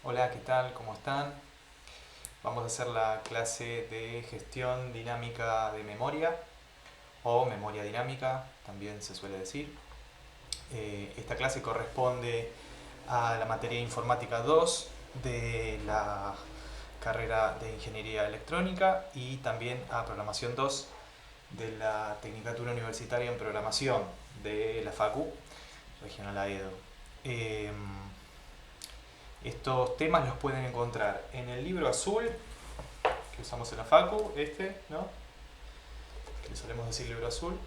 Hola, ¿qué tal? ¿Cómo están? Vamos a hacer la clase de gestión dinámica de memoria o memoria dinámica, también se suele decir. Esta clase corresponde a la materia informática 2 de la carrera de ingeniería electrónica y también a programación 2 de la Tecnicatura Universitaria en Programación de la FACU, Regional Aedo. Estos temas los pueden encontrar en el libro azul que usamos en la Facu, ¿no? Que le solemos decir libro azul,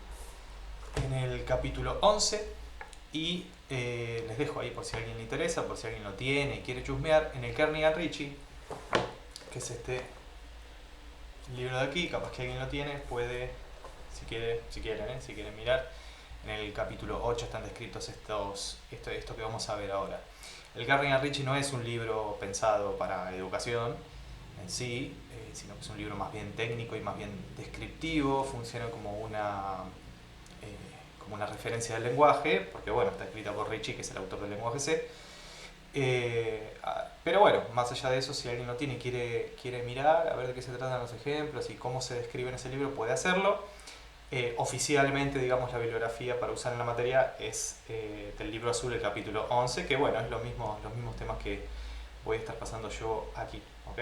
en el capítulo 11 y les dejo ahí por si a alguien le interesa, por si alguien lo tiene y quiere chusmear, en el Kernighan Ricci, que es este libro de aquí, capaz que alguien lo tiene, puede, si quieren mirar, en el capítulo 8 están descritos esto que vamos a ver ahora. El Kernighan Ricci no es un libro pensado para educación en sí, sino que es un libro más bien técnico y más bien descriptivo, funciona como una referencia del lenguaje, porque bueno, está escrita por Ricci, que es el autor del lenguaje C. Pero bueno, más allá de eso, si alguien lo tiene y quiere mirar, a ver de qué se tratan los ejemplos y cómo se describe en ese libro, puede hacerlo. Oficialmente, digamos, la bibliografía para usar en la materia es del libro azul, el capítulo 11, que bueno, es los mismos temas que voy a estar pasando yo aquí, ¿ok?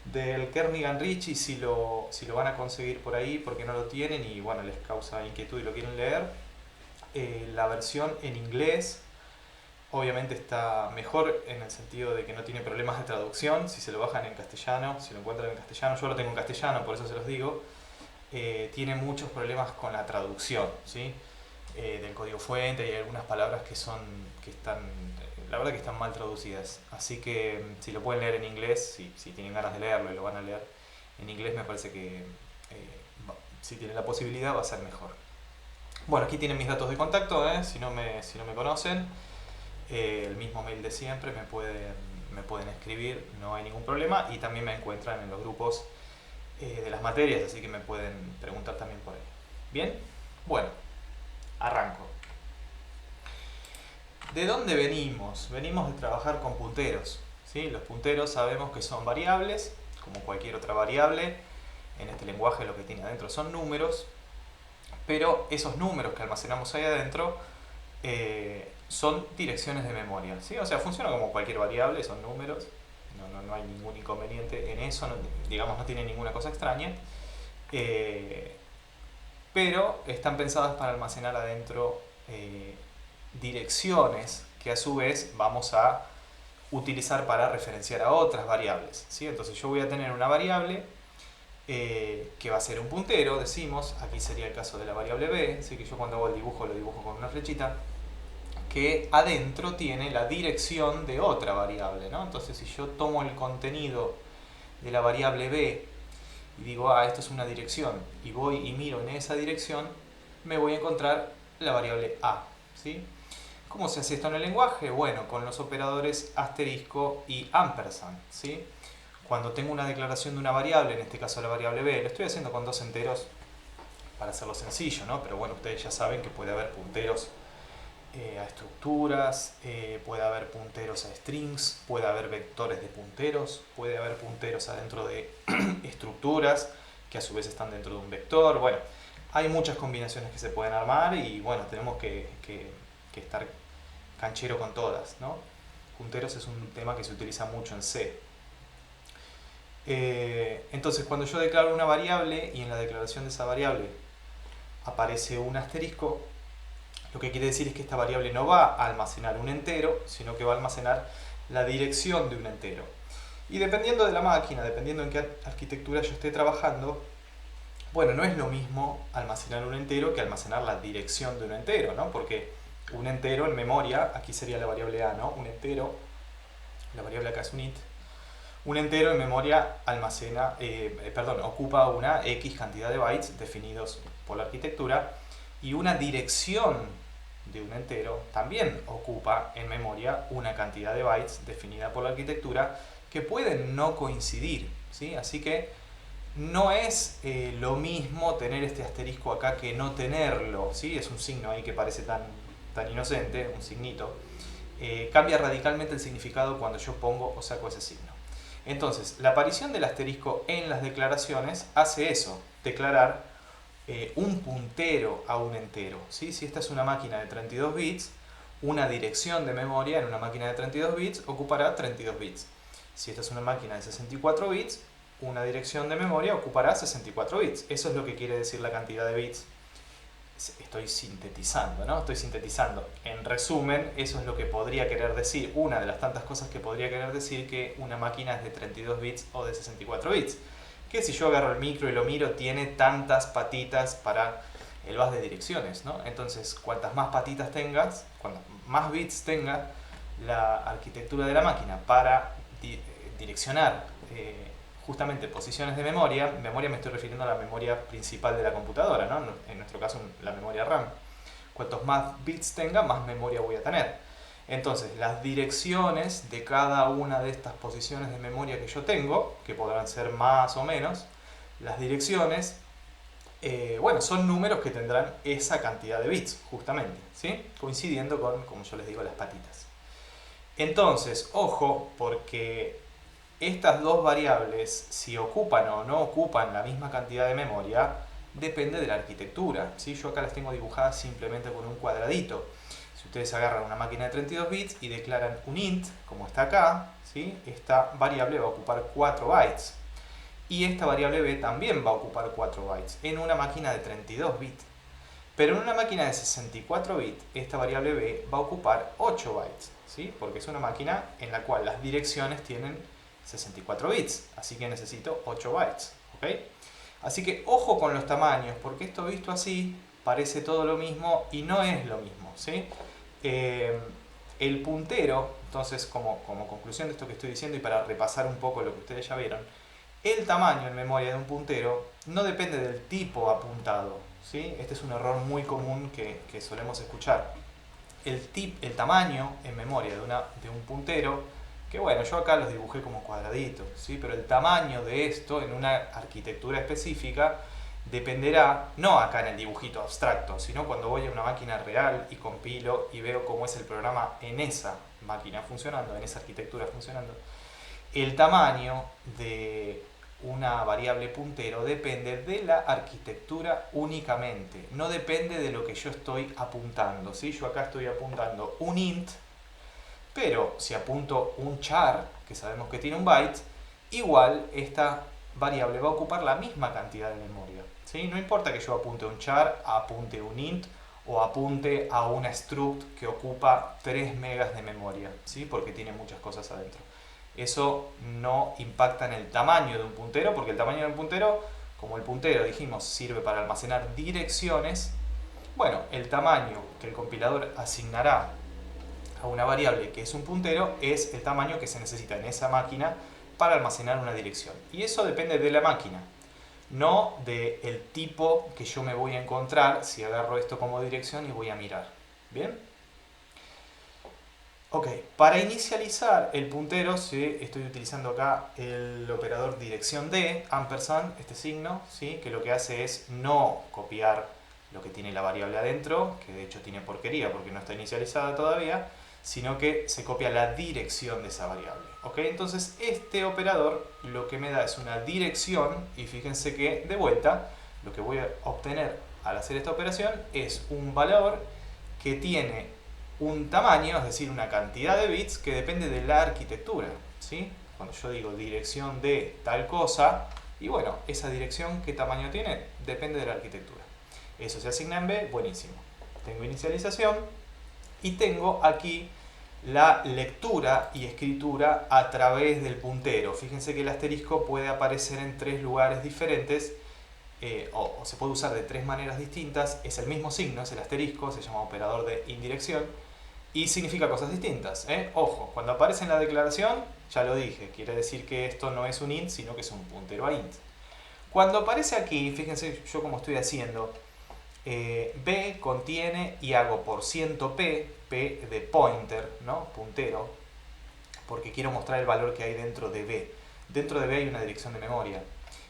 Del Kernighan Ricci, si lo van a conseguir por ahí porque no lo tienen y bueno, les causa inquietud y lo quieren leer, la versión en inglés obviamente está mejor en el sentido de que no tiene problemas de traducción. Si se lo bajan en castellano, si lo encuentran en castellano, yo lo tengo en castellano, por eso se los digo, tiene muchos problemas con la traducción, ¿sí? Del código fuente, y hay algunas palabras que están, la verdad que están mal traducidas. Así que si lo pueden leer en inglés, si tienen ganas de leerlo y lo van a leer en inglés, me parece que si tienen la posibilidad va a ser mejor. Bueno, aquí tienen mis datos de contacto, si no me conocen, el mismo mail de siempre, me pueden escribir, no hay ningún problema, y también me encuentran en los grupos de las materias, así que me pueden preguntar también por ahí. Bien, bueno, arranco. ¿De dónde venimos? Venimos de trabajar con punteros, ¿sí? Los punteros sabemos que son variables, como cualquier otra variable. En este lenguaje lo que tiene adentro son números, pero esos números que almacenamos ahí adentro son direcciones de memoria, ¿sí? O sea, funciona como cualquier variable, son números, no hay ningún inconveniente en eso, digamos, no tiene ninguna cosa extraña, eh, pero están pensadas para almacenar adentro direcciones que a su vez vamos a utilizar para referenciar a otras variables, ¿sí? Entonces yo voy a tener una variable que va a ser un puntero, decimos, aquí sería el caso de la variable b, así que yo cuando hago el dibujo lo dibujo con una flechita, que adentro tiene la dirección de otra variable, ¿no? Entonces si yo tomo el contenido de la variable b y digo, esto es una dirección, y voy y miro en esa dirección, me voy a encontrar la variable a, ¿sí? ¿Cómo se hace esto en el lenguaje? Bueno, con los operadores asterisco y ampersand, ¿sí? Cuando tengo una declaración de una variable, en este caso la variable b, lo estoy haciendo con dos enteros para hacerlo sencillo, ¿no? Pero bueno, ustedes ya saben que puede haber punteros a estructuras, puede haber punteros a strings, puede haber vectores de punteros, puede haber punteros adentro de estructuras que a su vez están dentro de un vector. Bueno, hay muchas combinaciones que se pueden armar y bueno, tenemos que estar canchero con todas, ¿no? Punteros es un tema que se utiliza mucho en C. Entonces, cuando yo declaro una variable y en la declaración de esa variable aparece un asterisco, lo que quiere decir es que esta variable no va a almacenar un entero, sino que va a almacenar la dirección de un entero. Y dependiendo de la máquina, dependiendo en qué arquitectura yo esté trabajando, bueno, no es lo mismo almacenar un entero que almacenar la dirección de un entero, ¿no? Porque un entero en memoria, aquí sería la variable a, ¿no? Un entero, la variable acá es un int, un entero en memoria ocupa una X cantidad de bytes definidos por la arquitectura, y una dirección de un entero también ocupa en memoria una cantidad de bytes definida por la arquitectura que pueden no coincidir, ¿sí? Así que no es lo mismo tener este asterisco acá que no tenerlo, ¿sí? Es un signo ahí que parece tan inocente, un signito, cambia radicalmente el significado cuando yo pongo o saco ese signo. Entonces, la aparición del asterisco en las declaraciones hace eso, declarar un puntero a un entero, ¿sí? Si esta es una máquina de 32 bits, una dirección de memoria en una máquina de 32 bits ocupará 32 bits. Si esta es una máquina de 64 bits, una dirección de memoria ocupará 64 bits. Eso es lo que quiere decir la cantidad de bits. Estoy sintetizando, ¿no? Estoy sintetizando. En resumen, eso es lo que podría querer decir, una de las tantas cosas que podría querer decir que una máquina es de 32 bits o de 64 bits. Que si yo agarro el micro y lo miro, tiene tantas patitas para el bus de direcciones, ¿no? Entonces, cuantas más patitas tengas, cuantas más bits tenga la arquitectura de la máquina para direccionar justamente posiciones de memoria me estoy refiriendo a la memoria principal de la computadora, ¿no? En nuestro caso la memoria RAM. Cuantos más bits tenga, más memoria voy a tener. Entonces, las direcciones de cada una de estas posiciones de memoria que yo tengo, que podrán ser más o menos, las direcciones, bueno, son números que tendrán esa cantidad de bits, justamente, ¿sí? Coincidiendo con, como yo les digo, las patitas. Entonces, ojo, porque estas dos variables, si ocupan o no ocupan la misma cantidad de memoria, depende de la arquitectura, ¿sí? Yo acá las tengo dibujadas simplemente con un cuadradito. Si ustedes agarran una máquina de 32 bits y declaran un int, como está acá, ¿sí? Esta variable va a ocupar 4 bytes. Y esta variable b también va a ocupar 4 bytes en una máquina de 32 bits. Pero en una máquina de 64 bits, esta variable b va a ocupar 8 bytes, ¿sí? Porque es una máquina en la cual las direcciones tienen 64 bits, así que necesito 8 bytes, ¿ok? Así que ojo con los tamaños, porque esto visto así parece todo lo mismo y no es lo mismo, ¿sí? El puntero, entonces como conclusión de esto que estoy diciendo y para repasar un poco lo que ustedes ya vieron, el tamaño en memoria de un puntero no depende del tipo apuntado, ¿sí? Este es un error muy común que solemos escuchar. El tamaño en memoria de un puntero, que bueno, yo acá los dibujé como cuadraditos, ¿sí? Pero el tamaño de esto en una arquitectura específica dependerá, no acá en el dibujito abstracto, sino cuando voy a una máquina real y compilo y veo cómo es el programa en esa máquina funcionando, en esa arquitectura funcionando. El tamaño de una variable puntero depende de la arquitectura únicamente, no depende de lo que yo estoy apuntando, ¿sí? Yo acá estoy apuntando un int, pero si apunto un char, que sabemos que tiene un byte, igual esta variable va a ocupar la misma cantidad de memoria, ¿sí? No importa que yo apunte un char, apunte un int o apunte a una struct que ocupa 3 megas de memoria, ¿sí? Porque tiene muchas cosas adentro. Eso no impacta en el tamaño de un puntero, porque el tamaño de un puntero, como el puntero dijimos sirve para almacenar direcciones, bueno, el tamaño que el compilador asignará a una variable que es un puntero es el tamaño que se necesita en esa máquina para almacenar una dirección. Y eso depende de la máquina, no del tipo que yo me voy a encontrar si agarro esto como dirección y voy a mirar. ¿Bien? Ok, para inicializar el puntero estoy utilizando acá el operador dirección D, ampersand, este signo, ¿sí? Que lo que hace es no copiar lo que tiene la variable adentro, que de hecho tiene porquería porque no está inicializada todavía, sino que se copia la dirección de esa variable. ¿Ok? Entonces este operador lo que me da es una dirección y fíjense que de vuelta lo que voy a obtener al hacer esta operación es un valor que tiene un tamaño, es decir, una cantidad de bits que depende de la arquitectura, ¿sí? Cuando yo digo dirección de tal cosa, y bueno, esa dirección, ¿qué tamaño tiene? Depende de la arquitectura. Eso se asigna en B, buenísimo. Tengo inicialización y tengo aquí la lectura y escritura a través del puntero. Fíjense que el asterisco puede aparecer en 3 lugares diferentes, o se puede usar de 3 maneras distintas. Es el mismo signo, es el asterisco, se llama operador de indirección y significa cosas distintas, ¿eh? Ojo, cuando aparece en la declaración, ya lo dije, quiere decir que esto no es un int, sino que es un puntero a int. Cuando aparece aquí, fíjense yo como estoy haciendo, B contiene y hago por ciento P, P de pointer, ¿no? Puntero, porque quiero mostrar el valor que hay dentro de B. Dentro de B hay una dirección de memoria.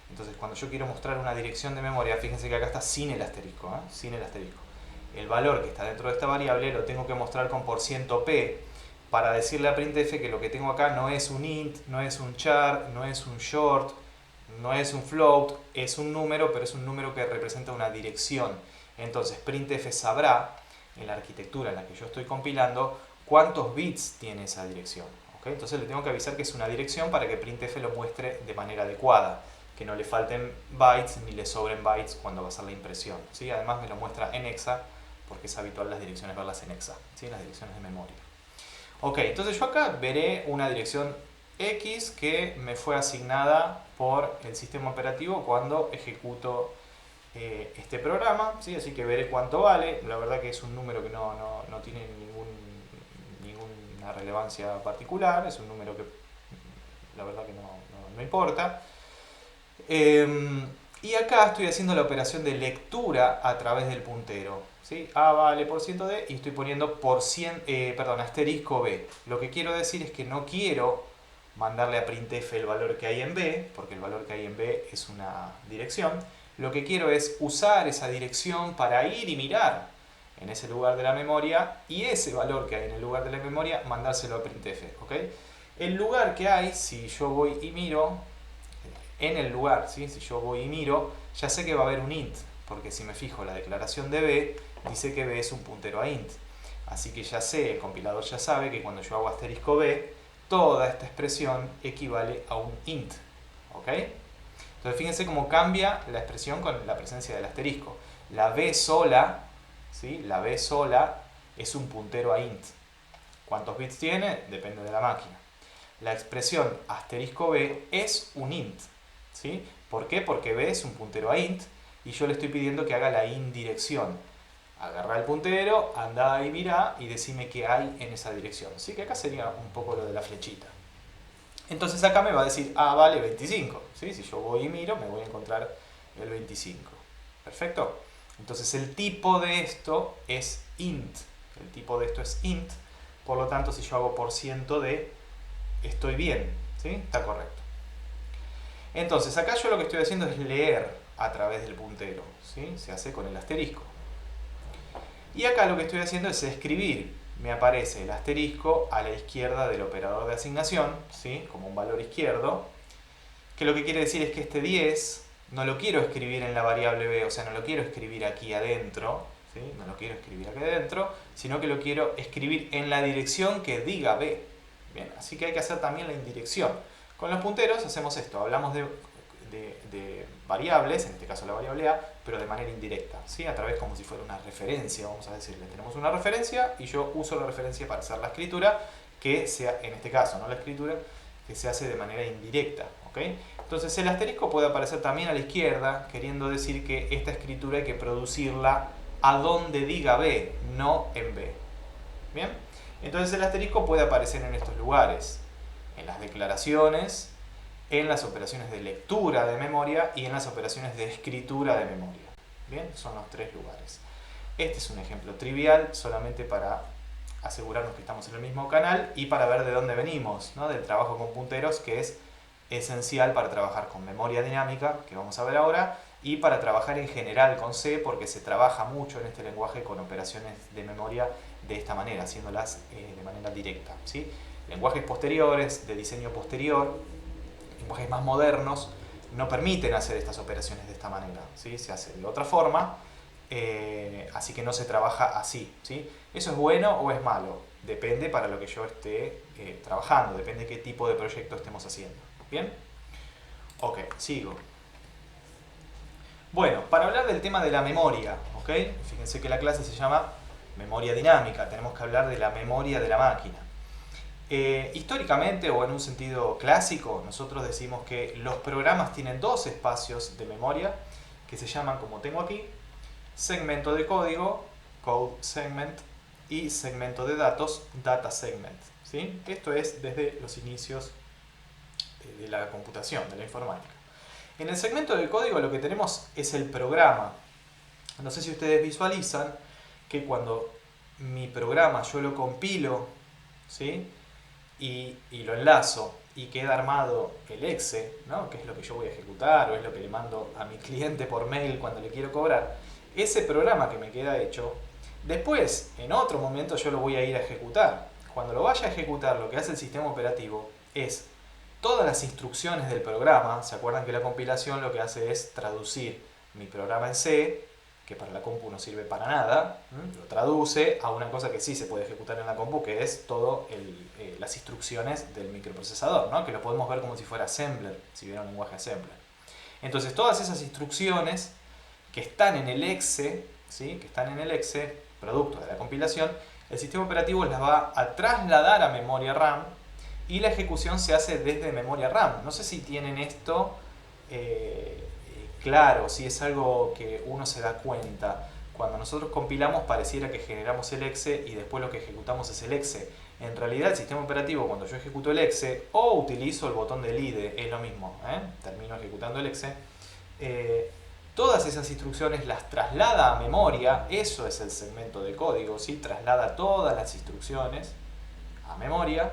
Entonces cuando yo quiero mostrar una dirección de memoria, fíjense que acá está sin el asterisco, sin el asterisco. El valor que está dentro de esta variable lo tengo que mostrar con %p. para decirle a printf que lo que tengo acá no es un int, no es un char, no es un short, no es un float, es un número, pero es un número que representa una dirección. Entonces printf sabrá, en la arquitectura en la que yo estoy compilando, cuántos bits tiene esa dirección. ¿Okay? Entonces le tengo que avisar que es una dirección para que printf lo muestre de manera adecuada, que no le falten bytes ni le sobren bytes cuando va a hacer la impresión, ¿sí? Además me lo muestra en hexa, porque es habitual las direcciones verlas en hexa, ¿sí? Las direcciones de memoria. Ok, entonces yo acá veré una dirección X que me fue asignada por el sistema operativo cuando ejecuto este programa, ¿sí? Así que veré cuánto vale. La verdad que es un número que no tiene ninguna relevancia particular, es un número que la verdad que no importa. Y acá estoy haciendo la operación de lectura a través del puntero, ¿sí? A vale por ciento de y estoy poniendo asterisco B. Lo que quiero decir es que no quiero mandarle a printf el valor que hay en B, porque el valor que hay en B es una dirección. Lo que quiero es usar esa dirección para ir y mirar en ese lugar de la memoria y ese valor que hay en el lugar de la memoria mandárselo a printf, ¿ok? El lugar que hay, si yo voy y miro, en el lugar, ¿sí? Si yo voy y miro, ya sé que va a haber un int, porque si me fijo la declaración de B, dice que B es un puntero a int. Así que ya sé, el compilador ya sabe que cuando yo hago asterisco B, toda esta expresión equivale a un int. ¿Ok? Entonces fíjense cómo cambia la expresión con la presencia del asterisco. La B sola, ¿sí? La B sola es un puntero a int. ¿Cuántos bits tiene? Depende de la máquina. La expresión asterisco B es un int. ¿Sí? ¿Por qué? Porque B es un puntero a int y yo le estoy pidiendo que haga la indirección. Agarra el puntero, anda y mira y decime qué hay en esa dirección. Así que acá sería un poco lo de la flechita. Entonces acá me va a decir, vale 25. ¿Sí? Si yo voy y miro, me voy a encontrar el 25. ¿Perfecto? Entonces el tipo de esto es int. El tipo de esto es int. Por lo tanto, si yo hago % de, estoy bien. ¿Sí? Está correcto. Entonces acá yo lo que estoy haciendo es leer a través del puntero. ¿Sí? Se hace con el asterisco. Y acá lo que estoy haciendo es escribir. Me aparece el asterisco a la izquierda del operador de asignación, ¿sí? Como un valor izquierdo, que lo que quiere decir es que este 10 no lo quiero escribir en la variable b, o sea, no lo quiero escribir aquí adentro, ¿sí? No lo quiero escribir aquí adentro, sino que lo quiero escribir en la dirección que diga b. Bien, así que hay que hacer también la indirección. Con los punteros hacemos esto, hablamos de variables, en este caso la variable a, pero de manera indirecta, ¿sí? A través como si fuera una referencia, vamos a decirle. Tenemos una referencia y yo uso la referencia para hacer la escritura, que sea, en este caso, no la escritura, que se hace de manera indirecta, ¿ok? Entonces el asterisco puede aparecer también a la izquierda, queriendo decir que esta escritura hay que producirla a donde diga B, no en B. ¿Bien? Entonces el asterisco puede aparecer en estos lugares, en las declaraciones, en las operaciones de lectura de memoria y en las operaciones de escritura de memoria. Bien, son los tres lugares. Este es un ejemplo trivial, solamente para asegurarnos que estamos en el mismo canal y para ver de dónde venimos, ¿no? Del trabajo con punteros, que es esencial para trabajar con memoria dinámica, que vamos a ver ahora, y para trabajar en general con C, porque se trabaja mucho en este lenguaje con operaciones de memoria de esta manera, haciéndolas de manera directa, ¿sí? Lenguajes posteriores, de diseño posterior, lenguajes más modernos, no permiten hacer estas operaciones de esta manera, ¿sí? Se hace de otra forma, así que no se trabaja así, ¿sí? ¿Eso es bueno o es malo? Depende para lo que yo esté trabajando, depende de qué tipo de proyecto estemos haciendo. ¿Bien? Ok, sigo. Bueno, para hablar del tema de la memoria, ¿ok? Fíjense que la clase se llama memoria dinámica, tenemos que hablar de la memoria de la máquina. Históricamente o en un sentido clásico, nosotros decimos que los programas tienen dos espacios de memoria que se llaman, como tengo aquí, segmento de código, code segment, y segmento de datos, data segment, ¿sí? Esto es desde los inicios de la computación, de la informática. En el segmento de código lo que tenemos es el programa. No sé si ustedes visualizan que cuando mi programa yo lo compilo, ¿sí? y lo enlazo y queda armado el exe, ¿no? Que es lo que yo voy a ejecutar o es lo que le mando a mi cliente por mail cuando le quiero cobrar, ese programa que me queda hecho, después en otro momento yo lo voy a ir a ejecutar cuando lo vaya a ejecutar, lo que hace el sistema operativo es todas las instrucciones del programa. ¿Se acuerdan que la compilación lo que hace es traducir mi programa en C, que para la compu no sirve para nada, lo traduce a una cosa que sí se puede ejecutar en la compu, que es todo las instrucciones del microprocesador, ¿no? Que lo podemos ver como si fuera assembler, si vieron lenguaje assembler. Entonces todas esas instrucciones que están en el exe, ¿sí? Que están en el exe, producto de la compilación, el sistema operativo las va a trasladar a memoria RAM y la ejecución se hace desde memoria RAM. No sé si tienen esto claro, si es algo que uno se da cuenta. Cuando nosotros compilamos pareciera que generamos el exe y después lo que ejecutamos es el exe. En realidad el sistema operativo, cuando yo ejecuto el exe o utilizo el botón del IDE, es lo mismo, termino ejecutando el exe, todas esas instrucciones las traslada a memoria. Eso es el segmento de código, ¿sí? Traslada todas las instrucciones a memoria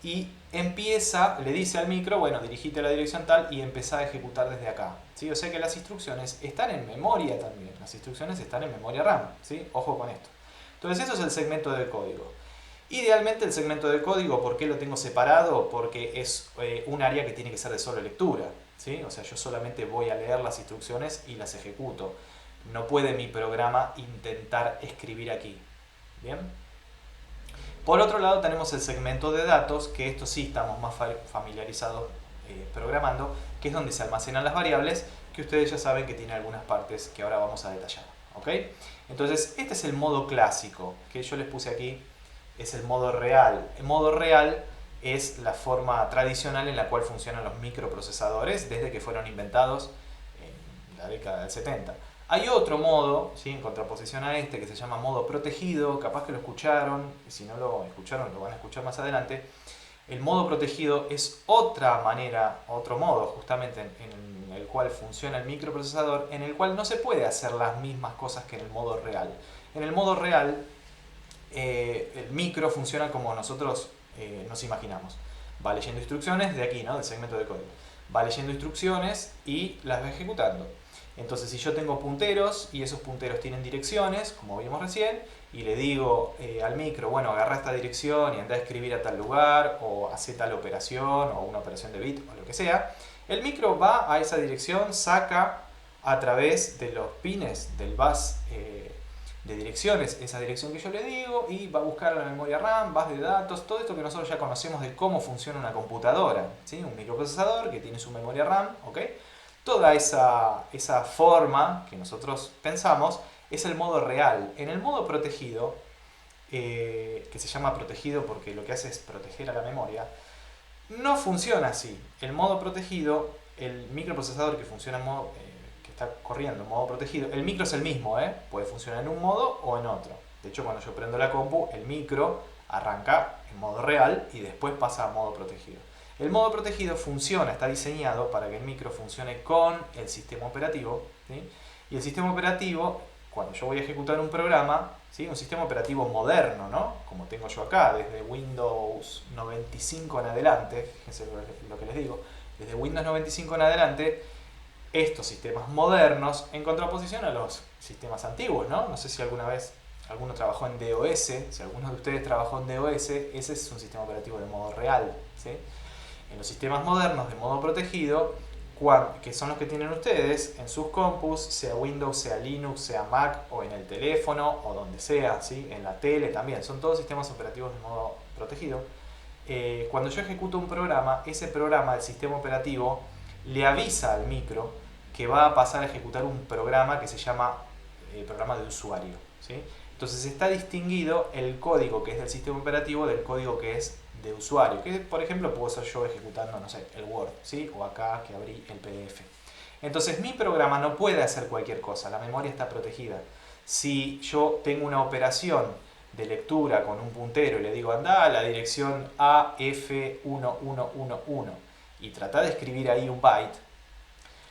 y empieza, le dice al micro, bueno, dirigite a la dirección tal y empezá a ejecutar desde acá, ¿sí? O sea que las instrucciones están en memoria también, las instrucciones están en memoria RAM, ¿sí? Ojo con esto. Entonces eso es el segmento de código. Idealmente el segmento de código, ¿por qué lo tengo separado? Porque es un área que tiene que ser de solo lectura, ¿sí? O sea, yo solamente voy a leer las instrucciones y las ejecuto. No puede mi programa intentar escribir aquí, ¿bien? Por otro lado tenemos el segmento de datos, que esto sí estamos más familiarizados programando, que es donde se almacenan las variables, que ustedes ya saben que tiene algunas partes que ahora vamos a detallar, ¿ok? Entonces este es el modo clásico, que yo les puse aquí, es el modo real. El modo real es la forma tradicional en la cual funcionan los microprocesadores desde que fueron inventados en la década del 70. Hay otro modo, ¿sí? En contraposición a este, que se llama modo protegido, capaz que lo escucharon, y si no lo escucharon lo van a escuchar más adelante. El modo protegido es otra manera, otro modo justamente en el cual funciona el microprocesador, en el cual no se puede hacer las mismas cosas que en el modo real. En el modo real, el micro funciona como nosotros nos imaginamos. Va leyendo instrucciones de aquí, ¿no? Del segmento de código. Va leyendo instrucciones y las va ejecutando. Entonces, si yo tengo punteros y esos punteros tienen direcciones, como vimos recién, y le digo al micro, bueno, agarra esta dirección y anda a escribir a tal lugar, o hace tal operación, o una operación de bit, o lo que sea, el micro va a esa dirección, saca a través de los pines del bus de direcciones esa dirección que yo le digo y va a buscar la memoria RAM, base de datos, todo esto que nosotros ya conocemos de cómo funciona una computadora, ¿sí? Un microprocesador que tiene su memoria RAM, ¿ok? Toda esa forma que nosotros pensamos es el modo real. En el modo protegido, que se llama protegido porque lo que hace es proteger a la memoria, no funciona así. El modo protegido, el microprocesador que funciona en modo, que está corriendo en modo protegido, el micro es el mismo, puede funcionar en un modo o en otro. De hecho, cuando yo prendo la compu, el micro arranca en modo real y después pasa a modo protegido. El modo protegido funciona, está diseñado para que el micro funcione con el sistema operativo, ¿sí? Y el sistema operativo, cuando yo voy a ejecutar un programa, ¿sí? Un sistema operativo moderno, ¿no? Como tengo yo acá, desde Windows 95 en adelante, fíjense lo que les digo, desde Windows 95 en adelante, estos sistemas modernos, en contraposición a los sistemas antiguos, ¿no? No sé si alguna vez alguno trabajó en DOS, si alguno de ustedes trabajó en DOS, ese es un sistema operativo de modo real, ¿sí? En los sistemas modernos de modo protegido, que son los que tienen ustedes en sus compus, sea Windows, sea Linux, sea Mac, o en el teléfono, o donde sea, ¿sí? En la tele también, son todos sistemas operativos de modo protegido. Cuando yo ejecuto un programa, ese programa, el sistema operativo, le avisa al micro que va a pasar a ejecutar un programa que se llama programa de usuario, ¿sí? Entonces está distinguido el código que es del sistema operativo del código que es de usuario, que por ejemplo puedo ser yo ejecutando, no sé, el Word, ¿sí? O acá que abrí el PDF. Entonces mi programa no puede hacer cualquier cosa, la memoria está protegida. Si yo tengo una operación de lectura con un puntero y le digo anda a la dirección AF1111 y trata de escribir ahí un byte,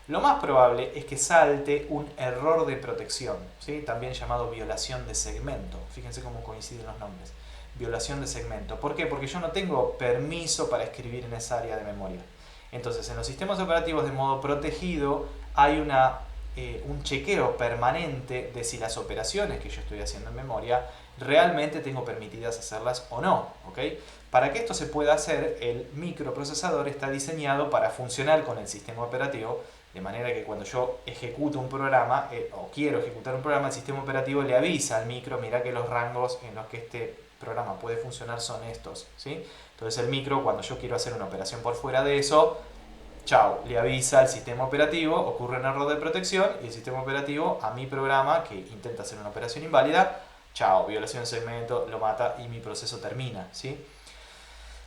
lo más probable es que salte un error de protección, ¿sí? También llamado violación de segmento. Fíjense cómo coinciden los nombres. Violación de segmento. ¿Por qué? Porque yo no tengo permiso para escribir en esa área de memoria. Entonces, en los sistemas operativos de modo protegido hay un chequeo permanente de si las operaciones que yo estoy haciendo en memoria realmente tengo permitidas hacerlas o no, ¿ok? Para que esto se pueda hacer, el microprocesador está diseñado para funcionar con el sistema operativo, de manera que cuando yo ejecuto un programa, o quiero ejecutar un programa, el sistema operativo le avisa al micro, mira que los rangos en los que este programa puede funcionar son estos, ¿sí? Entonces el micro, cuando yo quiero hacer una operación por fuera de eso, chao, le avisa al sistema operativo, ocurre un error de protección y el sistema operativo a mi programa que intenta hacer una operación inválida, chao, violación de segmento, lo mata y mi proceso termina, ¿sí?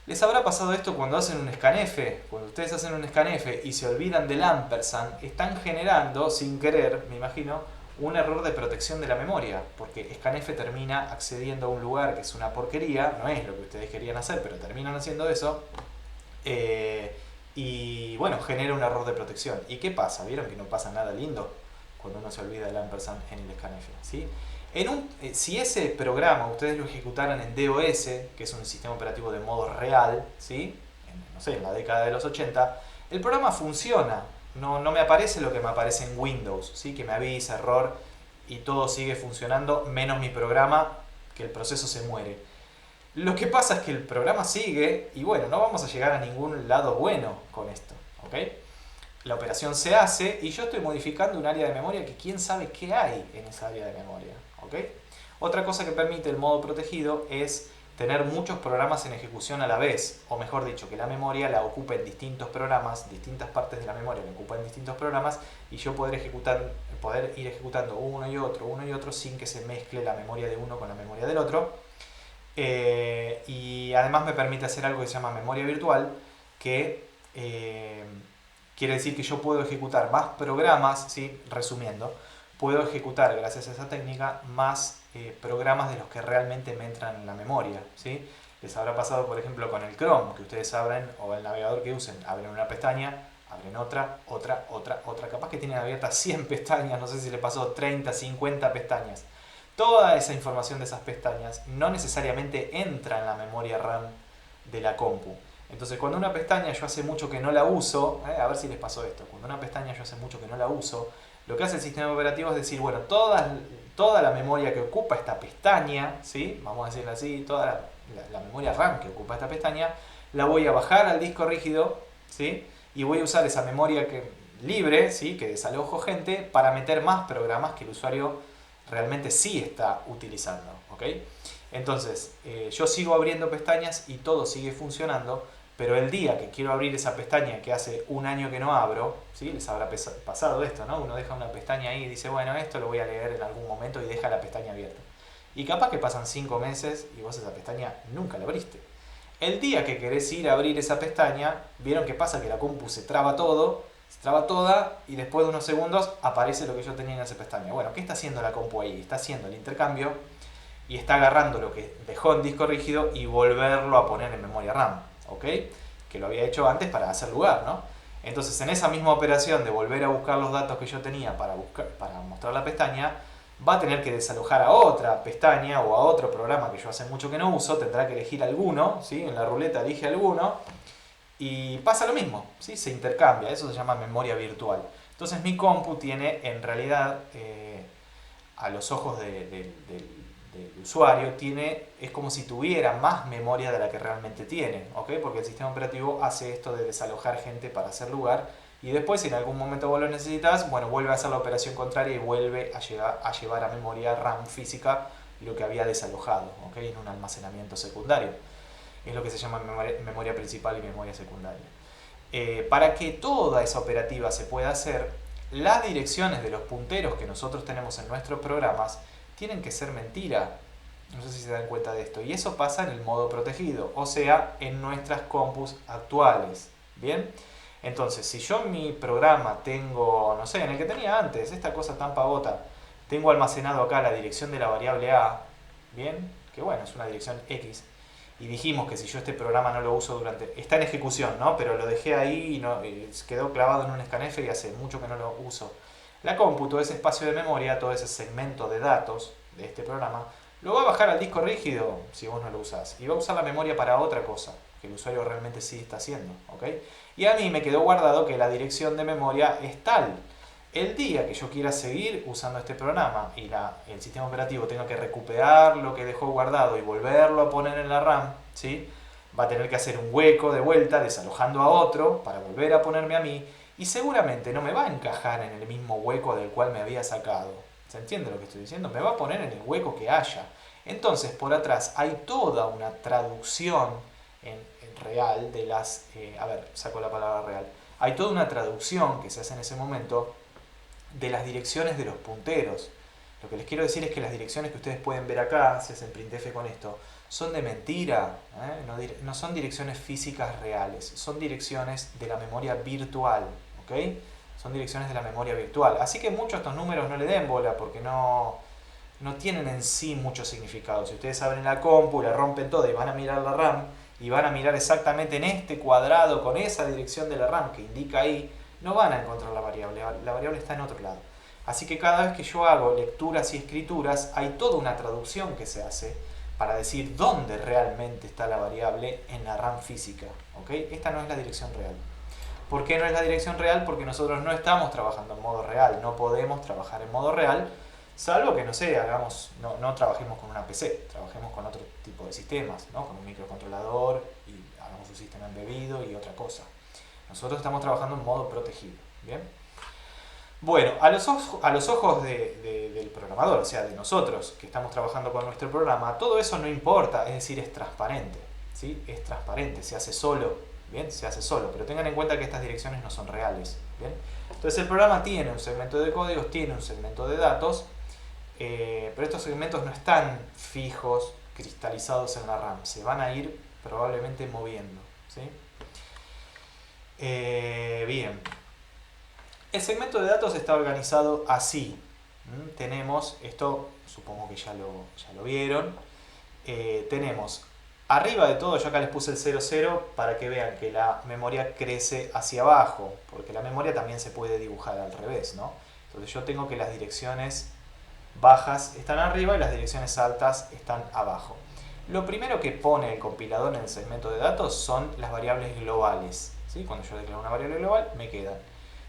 ¿Les habrá pasado esto cuando hacen un scanf? Cuando ustedes hacen un scanf y se olvidan del ampersand, están generando, sin querer, me imagino, un error de protección de la memoria, porque scanf termina accediendo a un lugar que es una porquería, no es lo que ustedes querían hacer, pero terminan haciendo eso, y bueno, genera un error de protección. ¿Y qué pasa? ¿Vieron que no pasa nada lindo cuando uno se olvida del ampersand en el scanf? ¿Sí? Si ese programa ustedes lo ejecutaran en DOS, que es un sistema operativo de modo real, ¿sí? No sé, en la década de los 80, el programa funciona. No me aparece lo que me aparece en Windows, ¿sí? Que me avisa error y todo sigue funcionando, menos mi programa, que el proceso se muere. Lo que pasa es que el programa sigue y bueno, no vamos a llegar a ningún lado bueno con esto, ¿ok? La operación se hace y yo estoy modificando un área de memoria que quién sabe qué hay en esa área de memoria, ¿ok? Otra cosa que permite el modo protegido es tener muchos programas en ejecución a la vez, o mejor dicho, que la memoria la ocupe en distintos programas, distintas partes de la memoria la ocupan en distintos programas y yo poder ir ejecutando uno y otro sin que se mezcle la memoria de uno con la memoria del otro. Y además me permite hacer algo que se llama memoria virtual, que quiere decir que yo puedo ejecutar más programas, ¿sí? Resumiendo, puedo ejecutar, gracias a esa técnica, más programas de los que realmente me entran en la memoria, ¿sí? Les habrá pasado, por ejemplo, con el Chrome, que ustedes abren, o el navegador que usen, abren una pestaña, abren otra, capaz que tienen abiertas 100 pestañas, no sé si les pasó 30, 50 pestañas. Toda esa información de esas pestañas no necesariamente entra en la memoria RAM de la compu. Entonces, cuando una pestaña yo hace mucho que no la uso, a ver si les pasó esto, cuando una pestaña yo hace mucho que no la uso, lo que hace el sistema operativo es decir, bueno, toda la memoria que ocupa esta pestaña, ¿sí? Vamos a decirlo así, toda la memoria RAM que ocupa esta pestaña, la voy a bajar al disco rígido, ¿sí? Y voy a usar esa memoria libre, ¿sí? Que desalojo gente, para meter más programas que el usuario realmente sí está utilizando, ¿ok? Entonces, yo sigo abriendo pestañas y todo sigue funcionando, pero el día que quiero abrir esa pestaña que hace un año que no abro, ¿sí? Les habrá pasado esto, ¿no? Uno deja una pestaña ahí y dice, bueno, esto lo voy a leer en algún momento y deja la pestaña abierta. Y capaz que pasan 5 meses y vos esa pestaña nunca la abriste. El día que querés ir a abrir esa pestaña, vieron que pasa que la compu se traba toda y después de unos segundos aparece lo que yo tenía en esa pestaña. Bueno, ¿qué está haciendo la compu ahí? Está haciendo el intercambio y está agarrando lo que dejó en disco rígido y volverlo a poner en memoria RAM, ¿ok? Que lo había hecho antes para hacer lugar, ¿no? Entonces, en esa misma operación de volver a buscar los datos que yo tenía para mostrar la pestaña, va a tener que desalojar a otra pestaña o a otro programa que yo hace mucho que no uso, tendrá que elegir alguno, ¿sí? En la ruleta elige alguno y pasa lo mismo, ¿sí? Se intercambia, eso se llama memoria virtual. Entonces mi compu tiene en realidad, a los ojos del usuario, es como si tuviera más memoria de la que realmente tiene, ¿ok? Porque el sistema operativo hace esto de desalojar gente para hacer lugar y después si en algún momento vos lo necesitas, bueno, vuelve a hacer la operación contraria y vuelve a llevar a memoria RAM física lo que había desalojado, ¿ok? En un almacenamiento secundario. Es lo que se llama memoria principal y memoria secundaria. Para que toda esa operativa se pueda hacer, las direcciones de los punteros que nosotros tenemos en nuestros programas tienen que ser mentira. No sé si se dan cuenta de esto. Y eso pasa en el modo protegido, o sea, en nuestras compus actuales. ¿Bien? Entonces, si yo en mi programa tengo, no sé, en el que tenía antes, esta cosa tan pavota, tengo almacenado acá la dirección de la variable A, ¿bien? Que bueno, es una dirección X. Y dijimos que si yo este programa no lo uso está en ejecución, ¿no? Pero lo dejé ahí y quedó clavado en un scanf y hace mucho que no lo uso. La compu, todo ese espacio de memoria, todo ese segmento de datos de este programa, lo va a bajar al disco rígido si vos no lo usás. Y va a usar la memoria para otra cosa, que el usuario realmente sí está haciendo, ¿ok? Y a mí me quedó guardado que la dirección de memoria es tal. El día que yo quiera seguir usando este programa y el sistema operativo tenga que recuperar lo que dejó guardado y volverlo a poner en la RAM, ¿sí? Va a tener que hacer un hueco de vuelta desalojando a otro para volver a ponerme a mí y seguramente no me va a encajar en el mismo hueco del cual me había sacado. ¿Se entiende lo que estoy diciendo? Me va a poner en el hueco que haya. Entonces, por atrás hay toda una traducción en real de las... a ver, saco la palabra real. Hay toda una traducción que se hace en ese momento de las direcciones de los punteros. Lo que les quiero decir es que las direcciones que ustedes pueden ver acá, si hacen printf con esto, son de mentira, no son direcciones físicas reales, son direcciones de la memoria virtual, ¿ok? Son direcciones de la memoria virtual. Así que muchos de estos números no le den bola porque no tienen en sí mucho significado. Si ustedes abren la compu, la rompen toda y van a mirar la RAM, y van a mirar exactamente en este cuadrado con esa dirección de la RAM que indica ahí, no van a encontrar la variable está en otro lado. Así que cada vez que yo hago lecturas y escrituras, hay toda una traducción que se hace para decir dónde realmente está la variable en la RAM física, ¿ok? Esta no es la dirección real. ¿Por qué no es la dirección real? Porque nosotros no estamos trabajando en modo real, no podemos trabajar en modo real, salvo que, no sé, no trabajemos con una PC, trabajemos con otro tipo de sistemas, ¿no? Con un microcontrolador y hagamos un sistema embebido y otra cosa. Nosotros estamos trabajando en modo protegido, ¿bien? Bueno, a los ojos del programador, o sea, de nosotros que estamos trabajando con nuestro programa, todo eso no importa, es decir, es transparente, ¿sí? Es transparente, se hace solo, ¿bien? Se hace solo, pero tengan en cuenta que estas direcciones no son reales, ¿bien? Entonces el programa tiene un segmento de códigos, tiene un segmento de datos, pero estos segmentos no están fijos, cristalizados en la RAM, se van a ir probablemente moviendo, ¿sí? Bien. El segmento de datos está organizado así. Tenemos, esto supongo que ya lo vieron, tenemos arriba de todo, yo acá les puse el 00 para que vean que la memoria crece hacia abajo, porque la memoria también se puede dibujar al revés, ¿no? Entonces yo tengo que las direcciones bajas están arriba y las direcciones altas están abajo. Lo primero que pone el compilador en el segmento de datos son las variables globales, ¿sí? Cuando yo declaro una variable global, me quedan.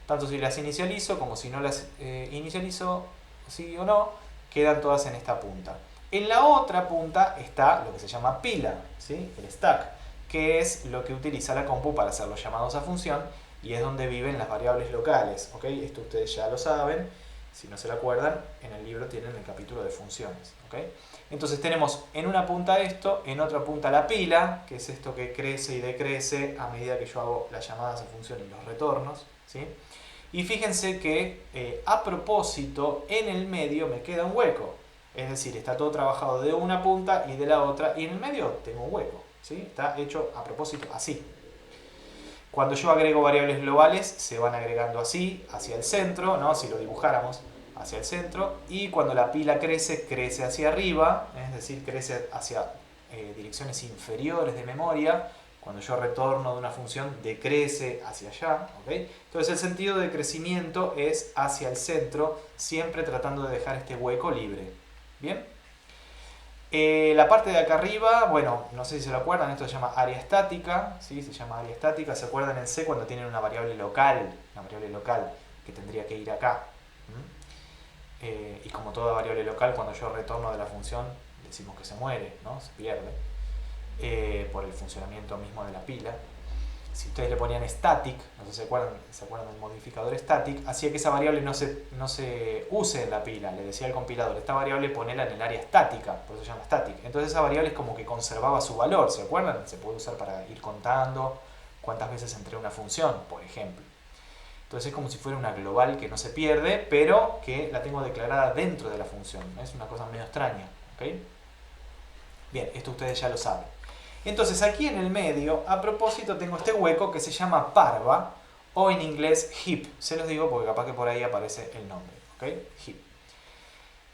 Tanto si las inicializo como si no las inicializo, sí o no, quedan todas en esta punta. En la otra punta está lo que se llama pila, ¿sí? El stack, que es lo que utiliza la compu para hacer los llamados a función y es donde viven las variables locales, ¿ok? Esto ustedes ya lo saben, si no se lo acuerdan, en el libro tienen el capítulo de funciones, ¿ok? Entonces tenemos en una punta esto, en otra punta la pila, que es esto que crece y decrece a medida que yo hago las llamadas a función y los retornos, ¿sí? Y fíjense que a propósito en el medio me queda un hueco, es decir, está todo trabajado de una punta y de la otra y en el medio tengo un hueco, ¿sí? Está hecho a propósito así. Cuando yo agrego variables globales se van agregando así, hacia el centro, ¿no? Si lo dibujáramos hacia el centro, y cuando la pila crece, crece hacia arriba, es decir, crece hacia direcciones inferiores de memoria. Cuando yo retorno de una función, decrece hacia allá, ¿ok? Entonces el sentido de crecimiento es hacia el centro, siempre tratando de dejar este hueco libre. ¿Bien? La parte de acá arriba, bueno, no sé si se lo acuerdan, esto se llama área estática, ¿sí? Se llama área estática, ¿se acuerdan en C cuando tienen una variable local que tendría que ir acá? Y como toda variable local, cuando yo retorno de la función, decimos que se muere, ¿no? Se pierde. Por el funcionamiento mismo de la pila. Si ustedes le ponían static, no sé si se acuerdan del modificador static, hacía que esa variable no se use en la pila. Le decía al compilador, esta variable ponela en el área estática, por eso se llama static. Entonces esa variable es como que conservaba su valor, ¿se acuerdan? Se puede usar para ir contando cuántas veces entré una función, por ejemplo. Entonces es como si fuera una global que no se pierde, pero que la tengo declarada dentro de la función. Es una cosa medio extraña, ¿ok? Bien, esto ustedes ya lo saben. Entonces aquí en el medio, a propósito, tengo este hueco que se llama parva o en inglés heap. Se los digo porque capaz que por ahí aparece el nombre, ¿ok? Heap.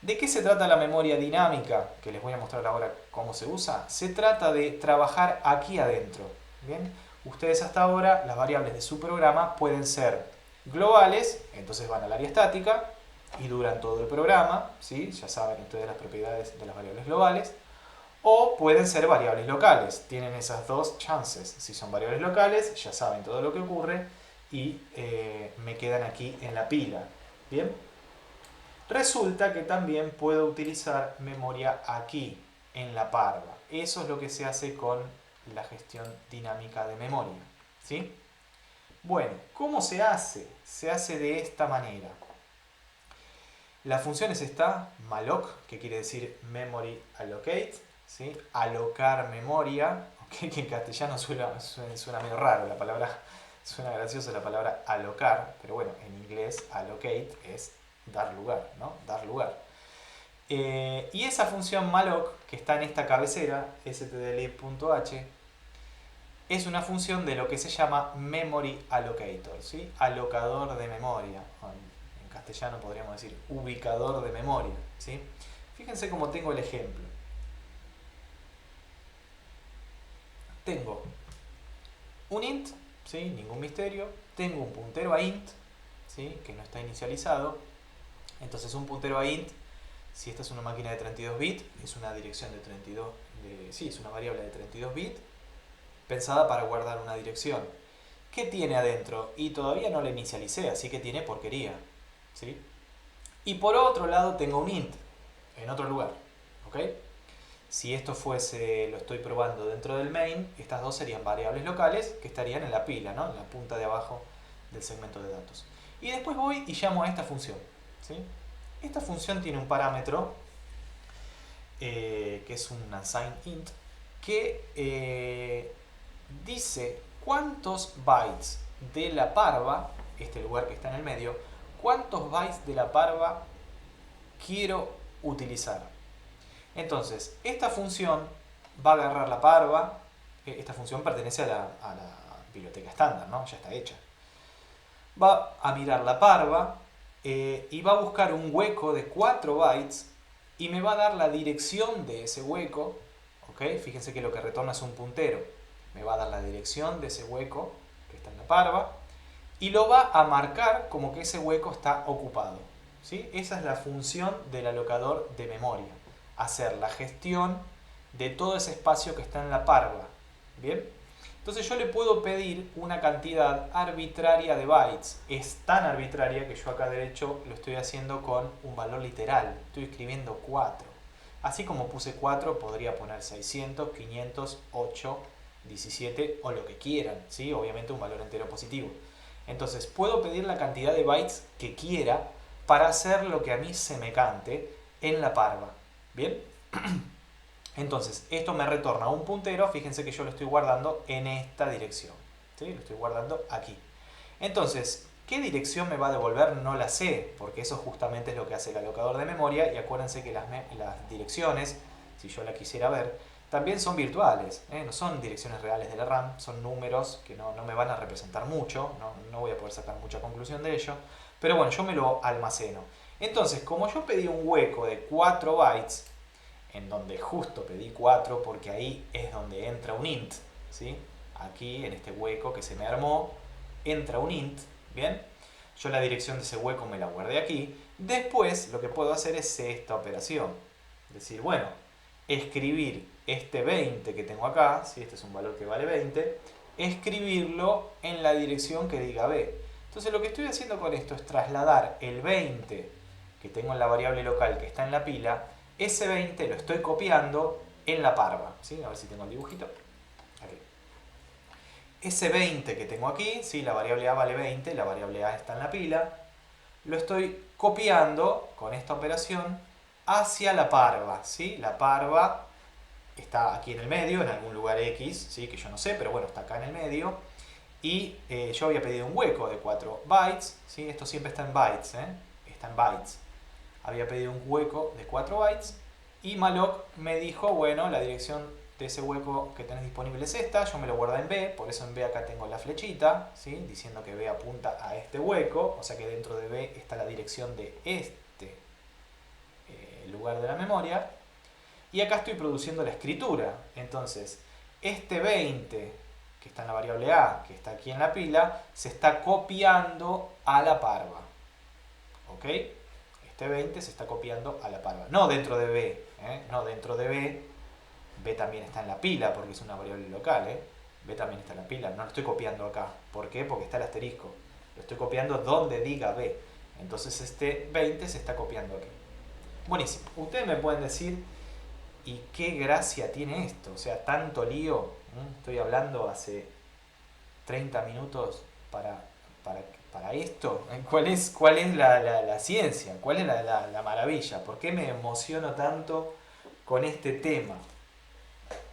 ¿De qué se trata la memoria dinámica? Que les voy a mostrar ahora cómo se usa. Se trata de trabajar aquí adentro, ¿bien? Ustedes hasta ahora, las variables de su programa pueden ser globales, entonces van al área estática y duran todo el programa, ¿sí? Ya saben ustedes las propiedades de las variables globales. O pueden ser variables locales, tienen esas dos chances. Si son variables locales, ya saben todo lo que ocurre y me quedan aquí en la pila. Bien. Resulta que también puedo utilizar memoria aquí, en la parva. Eso es lo que se hace con la gestión dinámica de memoria. ¿Sí? Bueno, ¿cómo se hace? Se hace de esta manera. La función es esta, malloc, que quiere decir memory allocate, ¿sí? Alocar memoria, ¿okay? Que en castellano suena medio raro la palabra, suena gracioso la palabra alocar, pero bueno, en inglés allocate es dar lugar, ¿no? Dar lugar. Y esa función malloc, que está en esta cabecera, stdlib.h, es una función de lo que se llama memory allocator, ¿sí? Alocador de memoria. En castellano podríamos decir ubicador de memoria, ¿sí? Fíjense cómo tengo el ejemplo. Tengo un int, ¿sí? Ningún misterio. Tengo un puntero a int, ¿sí? Que no está inicializado. Entonces un puntero a int, si esta es una máquina de 32 bits, es una dirección de 32, sí, es una variable de 32 bits, pensada para guardar una dirección. ¿Qué tiene adentro? Y todavía no la inicialicé, así que tiene porquería, ¿sí? Y por otro lado tengo un int, en otro lugar, ¿ok? Si esto fuese, lo estoy probando dentro del main, estas dos serían variables locales que estarían en la pila, ¿no? En la punta de abajo del segmento de datos. Y después voy y llamo a esta función, ¿sí? Esta función tiene un parámetro que es un assign int que dice cuántos bytes de la parva, este lugar que está en el medio, cuántos bytes de la parva quiero utilizar. Entonces, esta función va a agarrar la parva, esta función pertenece a la biblioteca estándar, ¿no? Ya está hecha. Va a mirar la parva y va a buscar un hueco de 4 bytes y me va a dar la dirección de ese hueco, ¿ok? Fíjense que lo que retorna es un puntero. Me va a dar la dirección de ese hueco que está en la parva y lo va a marcar como que ese hueco está ocupado, ¿sí? Esa es la función del alocador de memoria, hacer la gestión de todo ese espacio que está en la parva. ¿Bien? Entonces yo le puedo pedir una cantidad arbitraria de bytes. Es tan arbitraria que yo acá derecho lo estoy haciendo con un valor literal. Estoy escribiendo 4. Así como puse 4, podría poner 600, 500, 8, 17 o lo que quieran, ¿sí? Obviamente un valor entero positivo. Entonces puedo pedir la cantidad de bytes que quiera para hacer lo que a mí se me cante en la parva. ¿Bien? Entonces, esto me retorna un puntero, fíjense que yo lo estoy guardando en esta dirección, ¿sí? Lo estoy guardando aquí. Entonces, ¿qué dirección me va a devolver? No la sé, porque eso justamente es lo que hace el alocador de memoria, y acuérdense que las direcciones, si yo la quisiera ver, también son virtuales, ¿eh? No son direcciones reales de la RAM, son números que no me van a representar mucho, no voy a poder sacar mucha conclusión de ello, pero bueno, yo me lo almaceno. Entonces, como yo pedí un hueco de 4 bytes, en donde justo pedí 4 porque ahí es donde entra un int, ¿sí? Aquí en este hueco que se me armó entra un int, ¿bien? Yo la dirección de ese hueco me la guardé aquí. Después lo que puedo hacer es esta operación, decir, bueno, escribir este 20 que tengo acá, ¿sí? Este es un valor que vale 20, escribirlo en la dirección que diga b. Entonces lo que estoy haciendo con esto es trasladar el 20 que tengo en la variable local que está en la pila. Ese 20 lo estoy copiando en la parva, ¿sí? A ver si tengo el dibujito. Aquí. Ese 20 que tengo aquí, ¿sí? La variable A vale 20, la variable A está en la pila, lo estoy copiando con esta operación hacia la parva, ¿sí? La parva está aquí en el medio, en algún lugar X, ¿sí? Que yo no sé, pero bueno, está acá en el medio. Y yo había pedido un hueco de 4 bytes, ¿sí? Esto siempre está en bytes, ¿eh? Está en bytes. Había pedido un hueco de 4 bytes y malloc me dijo, bueno, la dirección de ese hueco que tenés disponible es esta, yo me lo guardé en B, por eso en B acá tengo la flechita, ¿sí? Diciendo que B apunta a este hueco, o sea que dentro de B está la dirección de este lugar de la memoria, y acá estoy produciendo la escritura. Entonces, este 20 que está en la variable A, que está aquí en la pila, se está copiando a la parva, ¿ok? Este 20 se está copiando a la parva. No dentro de B, no dentro de B. B también está en la pila porque es una variable local, B también está en la pila. No lo estoy copiando acá. ¿Por qué? Porque está el asterisco. Lo estoy copiando donde diga B. Entonces este 20 se está copiando aquí. Buenísimo. Ustedes me pueden decir, ¿y qué gracia tiene esto? O sea, tanto lío. Estoy hablando hace 30 minutos para, para, para esto. ¿Cuál es la ciencia? ¿Cuál es la maravilla? ¿Por qué me emociono tanto con este tema?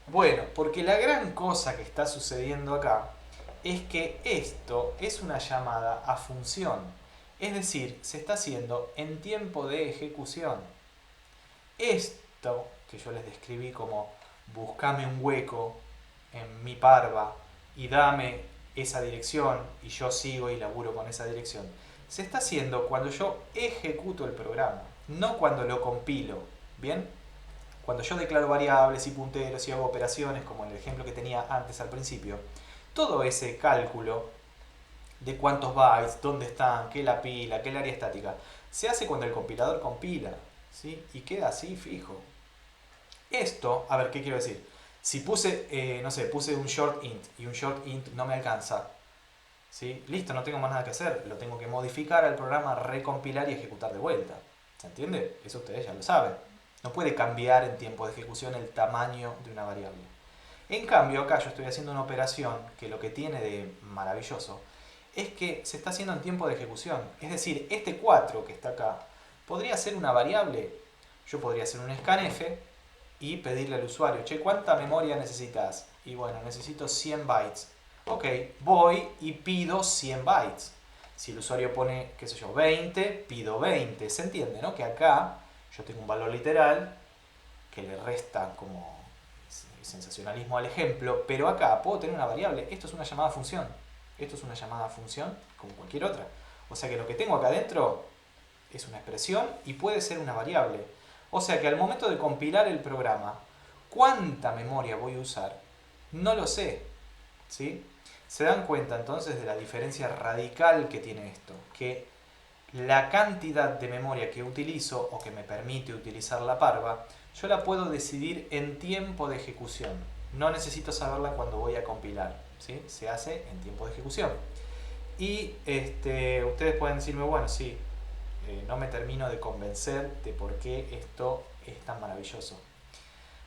Bueno, porque la gran cosa que está sucediendo acá es que esto es una llamada a función. Es decir, se está haciendo en tiempo de ejecución. Esto que yo les describí como buscame un hueco en mi parva y dame esa dirección y yo sigo y laburo con esa dirección, se está haciendo cuando yo ejecuto el programa, no cuando lo compilo. ¿Bien? Cuando yo declaro variables y punteros y hago operaciones, como en el ejemplo que tenía antes al principio, todo ese cálculo de cuántos bytes, dónde están, qué la pila, qué el área estática, se hace cuando el compilador compila, ¿sí? Y queda así fijo. Esto, a ver, ¿qué quiero decir? Si puse, no sé, puse un short int y un short int no me alcanza, ¿sí? Listo, no tengo más nada que hacer, lo tengo que modificar al programa, recompilar y ejecutar de vuelta. ¿Se entiende? Eso ustedes ya lo saben. No puede cambiar en tiempo de ejecución el tamaño de una variable. En cambio, acá yo estoy haciendo una operación que lo que tiene de maravilloso es que se está haciendo en tiempo de ejecución. Es decir, este 4 que está acá podría ser una variable. Yo podría hacer un scanf y pedirle al usuario, che, ¿cuánta memoria necesitas? Y bueno, necesito 100 bytes. Ok, voy y pido 100 bytes. Si el usuario pone, qué sé yo, 20, pido 20. ¿Se entiende, no? Que acá yo tengo un valor literal que le resta como sensacionalismo al ejemplo, pero acá puedo tener una variable. Esto es una llamada función. Esto es una llamada función como cualquier otra. O sea que lo que tengo acá adentro es una expresión y puede ser una variable. O sea que al momento de compilar el programa, ¿cuánta memoria voy a usar? No lo sé. ¿Sí? Se dan cuenta entonces de la diferencia radical que tiene esto. Que la cantidad de memoria que utilizo o que me permite utilizar la parva, yo la puedo decidir en tiempo de ejecución. No necesito saberla cuando voy a compilar. ¿Sí? Se hace en tiempo de ejecución. Y ustedes pueden decirme, bueno, sí, no me termino de convencer de por qué esto es tan maravilloso.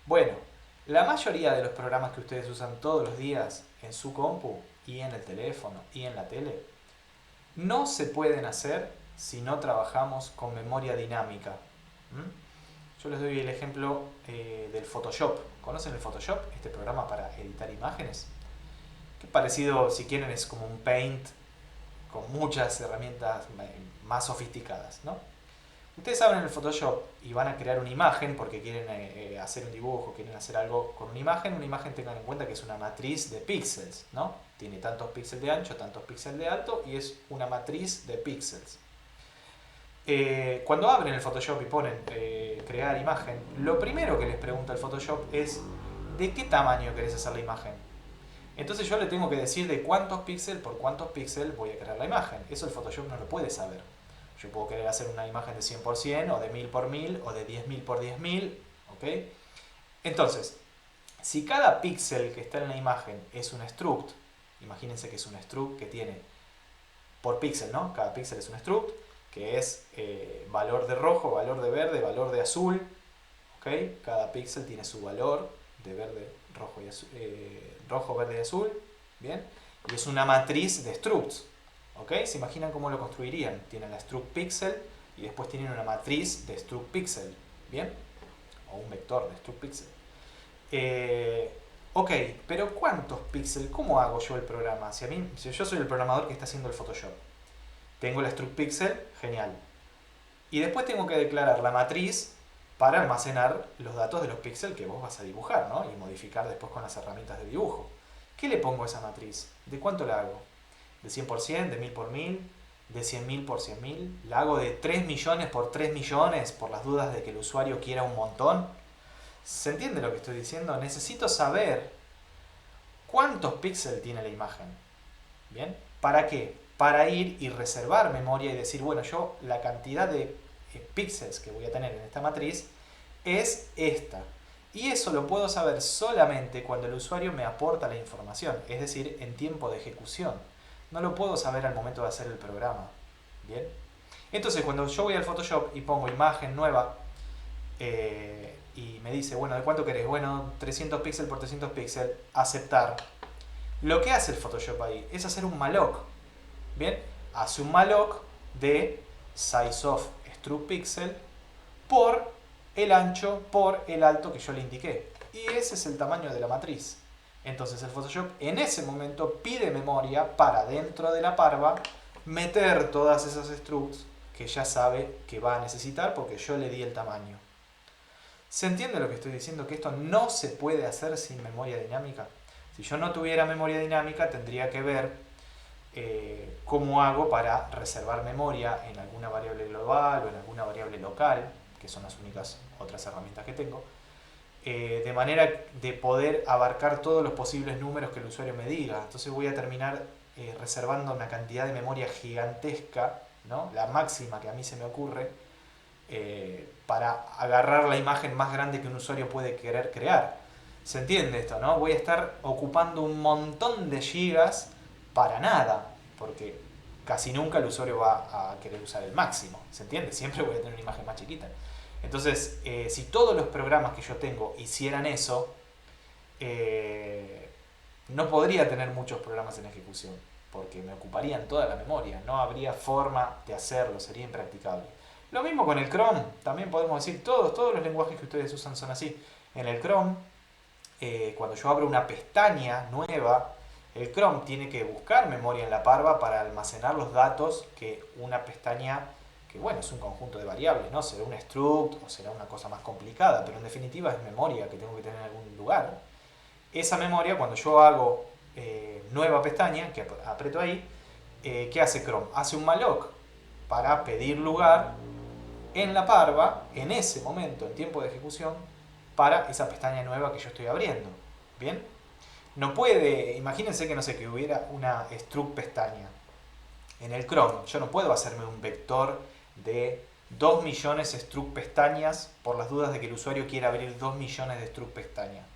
Bueno, la mayoría de los programas que ustedes usan todos los días en su compu y en el teléfono y en la tele no se pueden hacer si no trabajamos con memoria dinámica. Yo les doy el ejemplo del Photoshop. ¿Conocen el Photoshop? Este programa para editar imágenes. Que parecido, si quieren, es como un Paint con muchas herramientas más sofisticadas, ¿no? Ustedes abren el Photoshop y van a crear una imagen porque quieren hacer un dibujo, quieren hacer algo con una imagen tengan en cuenta que es una matriz de píxeles, ¿no? Tiene tantos píxeles de ancho, tantos píxeles de alto y es una matriz de píxeles. Cuando abren el Photoshop y ponen crear imagen, lo primero que les pregunta el Photoshop es ¿de qué tamaño querés hacer la imagen? Entonces yo le tengo que decir de cuántos píxeles por cuántos píxeles voy a crear la imagen. Eso el Photoshop no lo puede saber. Yo puedo querer hacer una imagen de 100 por 100 o de 1000 por 1000 o de 10.000 por 10.000. ¿Ok? Entonces, si cada píxel que está en la imagen es un struct, imagínense que es un struct que tiene por píxel, ¿no? Cada píxel es un struct, que es valor de rojo, valor de verde, valor de azul. ¿Ok? Cada píxel tiene su valor de verde, rojo, y azul, rojo, verde y azul. ¿Bien? Y es una matriz de structs. ¿Ok? ¿Se imaginan cómo lo construirían? Tienen la struct pixel y después tienen una matriz de struct pixel. ¿Bien? O un vector de struct pixel. Ok, pero ¿cuántos píxeles? ¿Cómo hago yo el programa? Si yo soy el programador que está haciendo el Photoshop, tengo la struct pixel, genial. Y después tengo que declarar la matriz para almacenar los datos de los píxeles que vos vas a dibujar, ¿no? Y modificar después con las herramientas de dibujo. ¿Qué le pongo a esa matriz? ¿De cuánto la hago? ¿De 100 por 100? ¿De 1000 por 1000? ¿De 100.000 por 100.000? ¿La hago de 3 millones por 3 millones por las dudas de que el usuario quiera un montón? ¿Se entiende lo que estoy diciendo? Necesito saber cuántos píxeles tiene la imagen. ¿Bien? ¿Para qué? Para ir y reservar memoria y decir, bueno, yo la cantidad de píxeles que voy a tener en esta matriz es esta. Y eso lo puedo saber solamente cuando el usuario me aporta la información, es decir, en tiempo de ejecución. No lo puedo saber al momento de hacer el programa. ¿Bien? Entonces cuando yo voy al Photoshop y pongo imagen nueva, y me dice, bueno, ¿de cuánto querés? Bueno, 300 píxeles por 300 píxeles, aceptar. Lo que hace el Photoshop ahí es hacer un malloc. ¿Bien? Hace un malloc de size of struct pixel por el ancho, por el alto que yo le indiqué. Y ese es el tamaño de la matriz. Entonces el Photoshop en ese momento pide memoria para dentro de la parva meter todas esas structs que ya sabe que va a necesitar porque yo le di el tamaño. ¿Se entiende lo que estoy diciendo? Que esto no se puede hacer sin memoria dinámica. Si yo no tuviera memoria dinámica, tendría que ver cómo hago para reservar memoria en alguna variable global o en alguna variable local, que son las únicas otras herramientas que tengo, de manera de poder abarcar todos los posibles números que el usuario me diga. Entonces voy a terminar reservando una cantidad de memoria gigantesca, ¿no? La máxima que a mí se me ocurre, para agarrar la imagen más grande que un usuario puede querer crear. ¿Se entiende esto, no? Voy a estar ocupando un montón de gigas para nada, porque casi nunca el usuario va a querer usar el máximo. ¿Se entiende? Siempre voy a tener una imagen más chiquita. Entonces, si todos los programas que yo tengo hicieran eso, no podría tener muchos programas en ejecución, porque me ocuparían toda la memoria, no habría forma de hacerlo, sería impracticable. Lo mismo con el Chrome, también podemos decir, todos los lenguajes que ustedes usan son así. En el Chrome, cuando yo abro una pestaña nueva, el Chrome tiene que buscar memoria en la parva para almacenar los datos que una pestaña, que bueno, es un conjunto de variables, ¿no? Será un struct o será una cosa más complicada, pero en definitiva es memoria que tengo que tener en algún lugar. Esa memoria, cuando yo hago nueva pestaña, que aprieto ahí, ¿qué hace Chrome? Hace un malloc para pedir lugar en la parva, en ese momento, en tiempo de ejecución, para esa pestaña nueva que yo estoy abriendo. ¿Bien? No puede, imagínense que no sé, que hubiera una struct pestaña en el Chrome. Yo no puedo hacerme un vector de 2 millones struct pestañas por las dudas de que el usuario quiera abrir 2 millones de struct pestañas.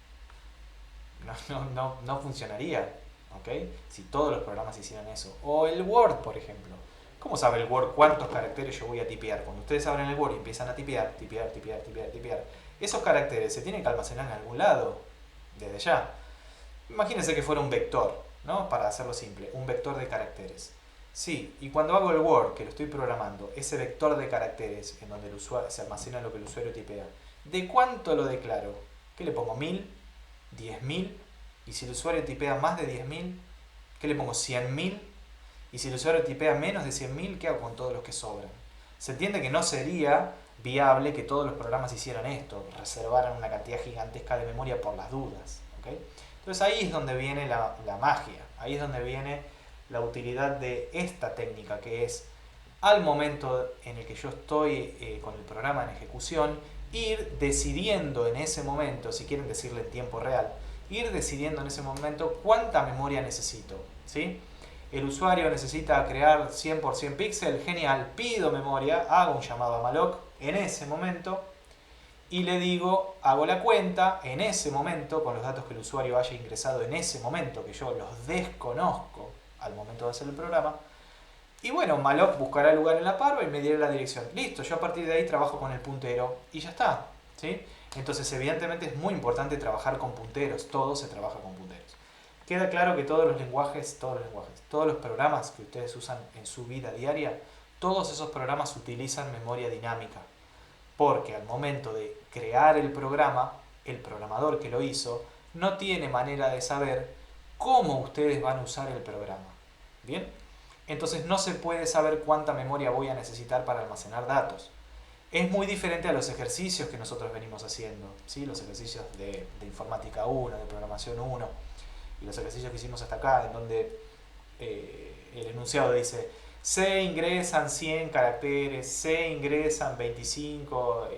No funcionaría, ¿ok? Si todos los programas hicieran eso. O el Word, por ejemplo. ¿Cómo sabe el Word cuántos caracteres yo voy a tipear? Cuando ustedes abren el Word y empiezan a tipear, esos caracteres se tienen que almacenar en algún lado, desde ya. Imagínense que fuera un vector, ¿no? Para hacerlo simple, un vector de caracteres. Sí, y cuando hago el Word, que lo estoy programando, ese vector de caracteres en donde el usuario, se almacena lo que el usuario tipea, ¿de cuánto lo declaro? ¿Qué le pongo? ¿1000? ¿10.000? Y si el usuario tipea más de 10.000, ¿qué le pongo? ¿100.000? Y si el usuario tipea menos de 100.000, ¿qué hago con todos los que sobran? Se entiende que no sería viable que todos los programas hicieran esto, reservaran una cantidad gigantesca de memoria por las dudas. ¿Okay? Entonces ahí es donde viene la magia, ahí es donde viene la utilidad de esta técnica, que es al momento en el que yo estoy con el programa en ejecución, ir decidiendo en ese momento, si quieren decirle en tiempo real, ir decidiendo en ese momento cuánta memoria necesito, ¿sí? El usuario necesita crear 100% píxel, genial, pido memoria, hago un llamado a malloc en ese momento y le digo, hago la cuenta en ese momento con los datos que el usuario haya ingresado en ese momento, que yo los desconozco al momento de hacer el programa. Y bueno, malloc buscará el lugar en la parva y me dirá la dirección. Listo, yo a partir de ahí trabajo con el puntero y ya está, ¿sí? Entonces evidentemente es muy importante trabajar con punteros, todo se trabaja con punteros. Queda claro que todos los programas que ustedes usan en su vida diaria, todos esos programas utilizan memoria dinámica. Porque al momento de crear el programa, el programador que lo hizo no tiene manera de saber cómo ustedes van a usar el programa. ¿Bien? Entonces no se puede saber cuánta memoria voy a necesitar para almacenar datos. Es muy diferente a los ejercicios que nosotros venimos haciendo, ¿sí? Los ejercicios de informática 1, de programación 1, y los ejercicios que hicimos hasta acá, en donde el enunciado dice se ingresan 100 caracteres, se ingresan 25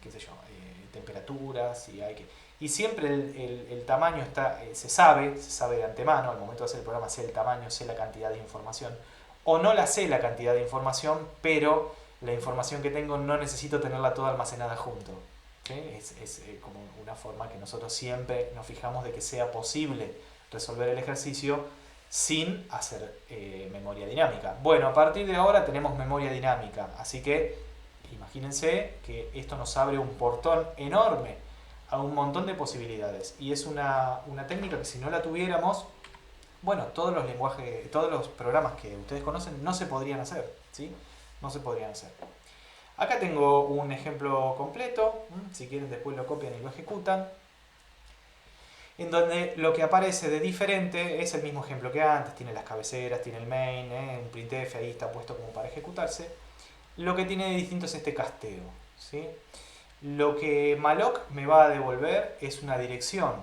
qué sé yo, temperaturas, y siempre el tamaño se sabe de antemano, al momento de hacer el programa sé el tamaño, sé la cantidad de información, o no la sé la cantidad de información, pero la información que tengo no necesito tenerla toda almacenada junto. ¿Sí? Es como una forma que nosotros siempre nos fijamos de que sea posible resolver el ejercicio sin hacer memoria dinámica. Bueno, a partir de ahora tenemos memoria dinámica, así que imagínense que esto nos abre un portón enorme a un montón de posibilidades. Y es una técnica que si no la tuviéramos, bueno, todos los lenguajes, todos los programas que ustedes conocen no se podrían hacer, ¿sí? No se podrían hacer. Acá tengo un ejemplo completo, si quieren después lo copian y lo ejecutan, en donde lo que aparece de diferente es el mismo ejemplo que antes, tiene las cabeceras, tiene el main, un printf ahí está puesto como para ejecutarse. Lo que tiene de distinto es este casteo, ¿sí? Lo que malloc me va a devolver es una dirección.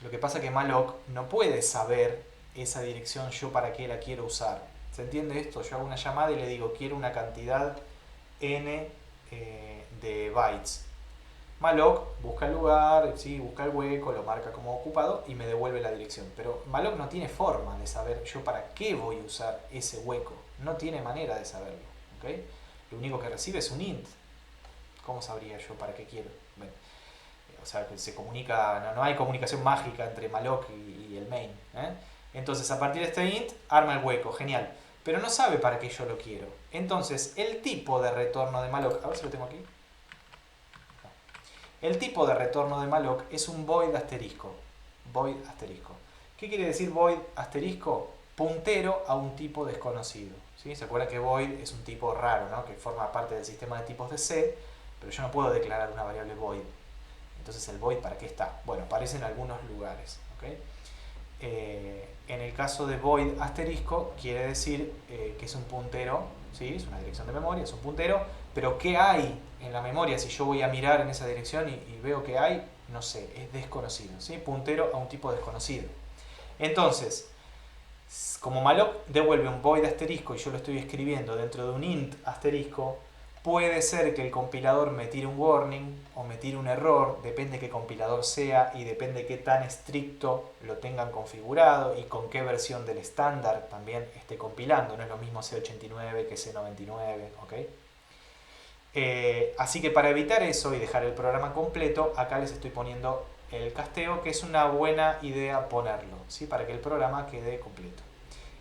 Lo que pasa es que malloc no puede saber esa dirección yo para qué la quiero usar. ¿Se entiende esto? Yo hago una llamada y le digo quiero una cantidad n de bytes. Malloc busca el lugar, ¿sí? Busca el hueco, lo marca como ocupado y me devuelve la dirección. Pero malloc no tiene forma de saber yo para qué voy a usar ese hueco. No tiene manera de saberlo. ¿Okay? Lo único que recibe es un int. ¿Cómo sabría yo para qué quiero? Bueno, o sea, que se comunica, no hay comunicación mágica entre malloc y el main. Entonces, a partir de este int, arma el hueco, genial. Pero no sabe para qué yo lo quiero. Entonces, el tipo de retorno de malloc, a ver si lo tengo aquí. El tipo de retorno de malloc es un void asterisco. Void asterisco. ¿Qué quiere decir void asterisco? Puntero a un tipo desconocido. ¿Sí? ¿Se acuerdan que void es un tipo raro, ¿no? Que forma parte del sistema de tipos de C, pero yo no puedo declarar una variable void. Entonces, ¿el void para qué está? Bueno, aparece en algunos lugares. ¿Okay? En el caso de void asterisco, quiere decir que es un puntero, ¿sí? Es una dirección de memoria, es un puntero, pero ¿qué hay en la memoria? Si yo voy a mirar en esa dirección y veo que hay, no sé, es desconocido, ¿sí? Puntero a un tipo desconocido. Entonces, como malloc devuelve un void asterisco y yo lo estoy escribiendo dentro de un int asterisco, puede ser que el compilador me tire un warning o me tire un error, depende qué compilador sea y depende qué tan estricto lo tengan configurado y con qué versión del estándar también esté compilando. No es lo mismo C89 que C99, ¿ok? Así que para evitar eso y dejar el programa completo, acá les estoy poniendo el casteo, que es una buena idea ponerlo, ¿sí? Para que el programa quede completo.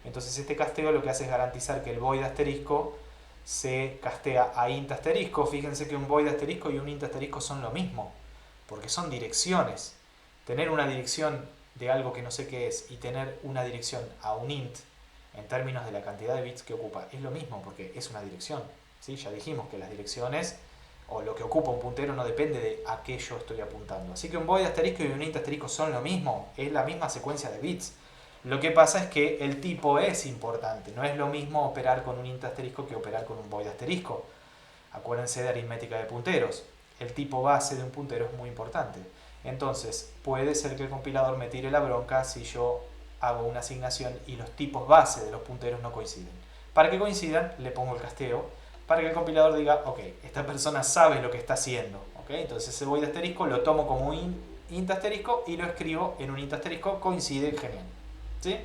Entonces este casteo lo que hace es garantizar que el void asterisco se castea a int asterisco. Fíjense que un void asterisco y un int asterisco son lo mismo, porque son direcciones. Tener una dirección de algo que no sé qué es y tener una dirección a un int en términos de la cantidad de bits que ocupa es lo mismo, porque es una dirección. ¿Sí? Ya dijimos que las direcciones o lo que ocupa un puntero no depende de a qué yo estoy apuntando. Así que un void asterisco y un int asterisco son lo mismo, es la misma secuencia de bits. Lo que pasa es que el tipo es importante. No es lo mismo operar con un int asterisco que operar con un void asterisco. Acuérdense de aritmética de punteros. El tipo base de un puntero es muy importante. Entonces, puede ser que el compilador me tire la bronca si yo hago una asignación y los tipos base de los punteros no coinciden. Para que coincidan, le pongo el casteo, para que el compilador diga, ok, esta persona sabe lo que está haciendo. ¿Okay? Entonces ese void asterisco lo tomo como un int asterisco y lo escribo en un int asterisco, coincide, genial. ¿Sí?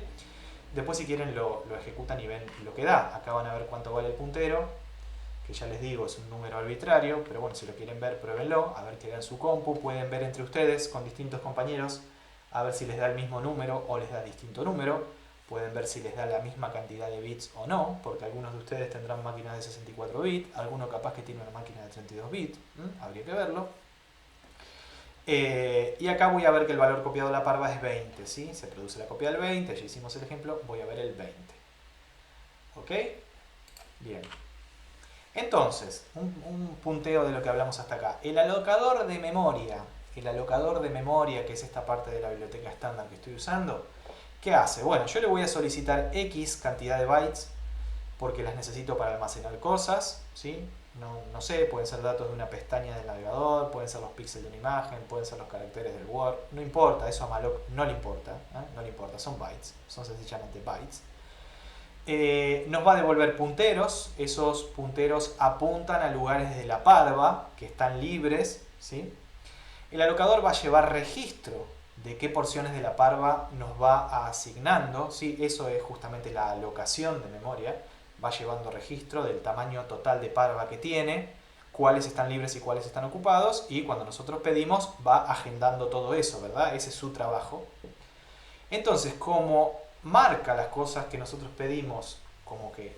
Después si quieren lo ejecutan y ven lo que da. Acá van a ver cuánto vale el puntero, que ya les digo es un número arbitrario, pero bueno, si lo quieren ver, pruébenlo, a ver que da en su compu, pueden ver entre ustedes con distintos compañeros, a ver si les da el mismo número o les da distinto número, pueden ver si les da la misma cantidad de bits o no, porque algunos de ustedes tendrán máquinas de 64 bits, alguno capaz que tiene una máquina de 32 bits, habría que verlo. Y acá voy a ver que el valor copiado a la parva es 20, ¿sí? Se produce la copia del 20, ya hicimos el ejemplo, voy a ver el 20. ¿Ok? Bien. Entonces, un punteo de lo que hablamos hasta acá. El alocador de memoria, que es esta parte de la biblioteca estándar que estoy usando, ¿qué hace? Bueno, yo le voy a solicitar X cantidad de bytes porque las necesito para almacenar cosas, ¿sí? No sé, pueden ser datos de una pestaña del navegador, pueden ser los píxeles de una imagen, pueden ser los caracteres del Word, no importa, eso a malloc no le importa, no le importa, son bytes, son sencillamente bytes. Nos va a devolver punteros, esos punteros apuntan a lugares de la parva que están libres, ¿sí? El alocador va a llevar registro de qué porciones de la parva nos va asignando, ¿sí? Eso es justamente la alocación de memoria, va llevando registro del tamaño total de parva que tiene, cuáles están libres y cuáles están ocupados, y cuando nosotros pedimos va agendando todo eso, ¿verdad? Ese es su trabajo. Entonces, como marca las cosas que nosotros pedimos como que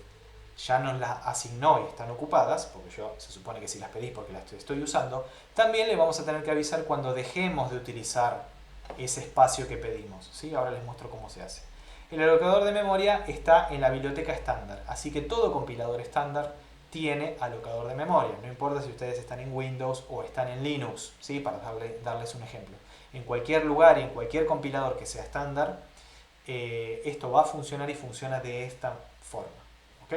ya nos las asignó y están ocupadas, porque yo se supone que si las pedí porque las estoy usando, también le vamos a tener que avisar cuando dejemos de utilizar ese espacio que pedimos, ¿sí? Ahora les muestro cómo se hace. El alocador de memoria está en la biblioteca estándar, así que todo compilador estándar tiene alocador de memoria, no importa si ustedes están en Windows o están en Linux, ¿sí? Para darles un ejemplo. En cualquier lugar y en cualquier compilador que sea estándar, esto va a funcionar y funciona de esta forma, ¿ok?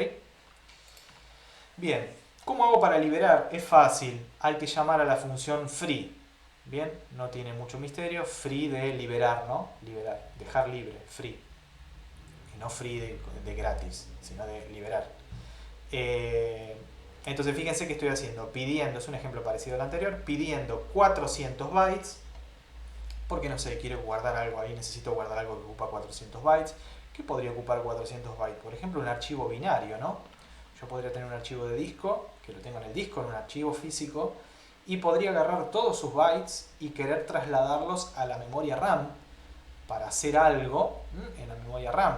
Bien, ¿cómo hago para liberar? Es fácil, hay que llamar a la función free. Bien, no tiene mucho misterio, free de liberar, ¿no? Liberar, dejar libre, free. Y no free de gratis, sino de liberar. Entonces fíjense que estoy haciendo, pidiendo, es un ejemplo parecido al anterior, pidiendo 400 bytes, porque no sé, quiero guardar algo ahí, necesito guardar algo que ocupa 400 bytes. ¿Qué podría ocupar 400 bytes? Por ejemplo, un archivo binario, ¿no? Yo podría tener un archivo de disco, que lo tengo en el disco, en un archivo físico, y podría agarrar todos sus bytes y querer trasladarlos a la memoria RAM para hacer algo en la memoria RAM.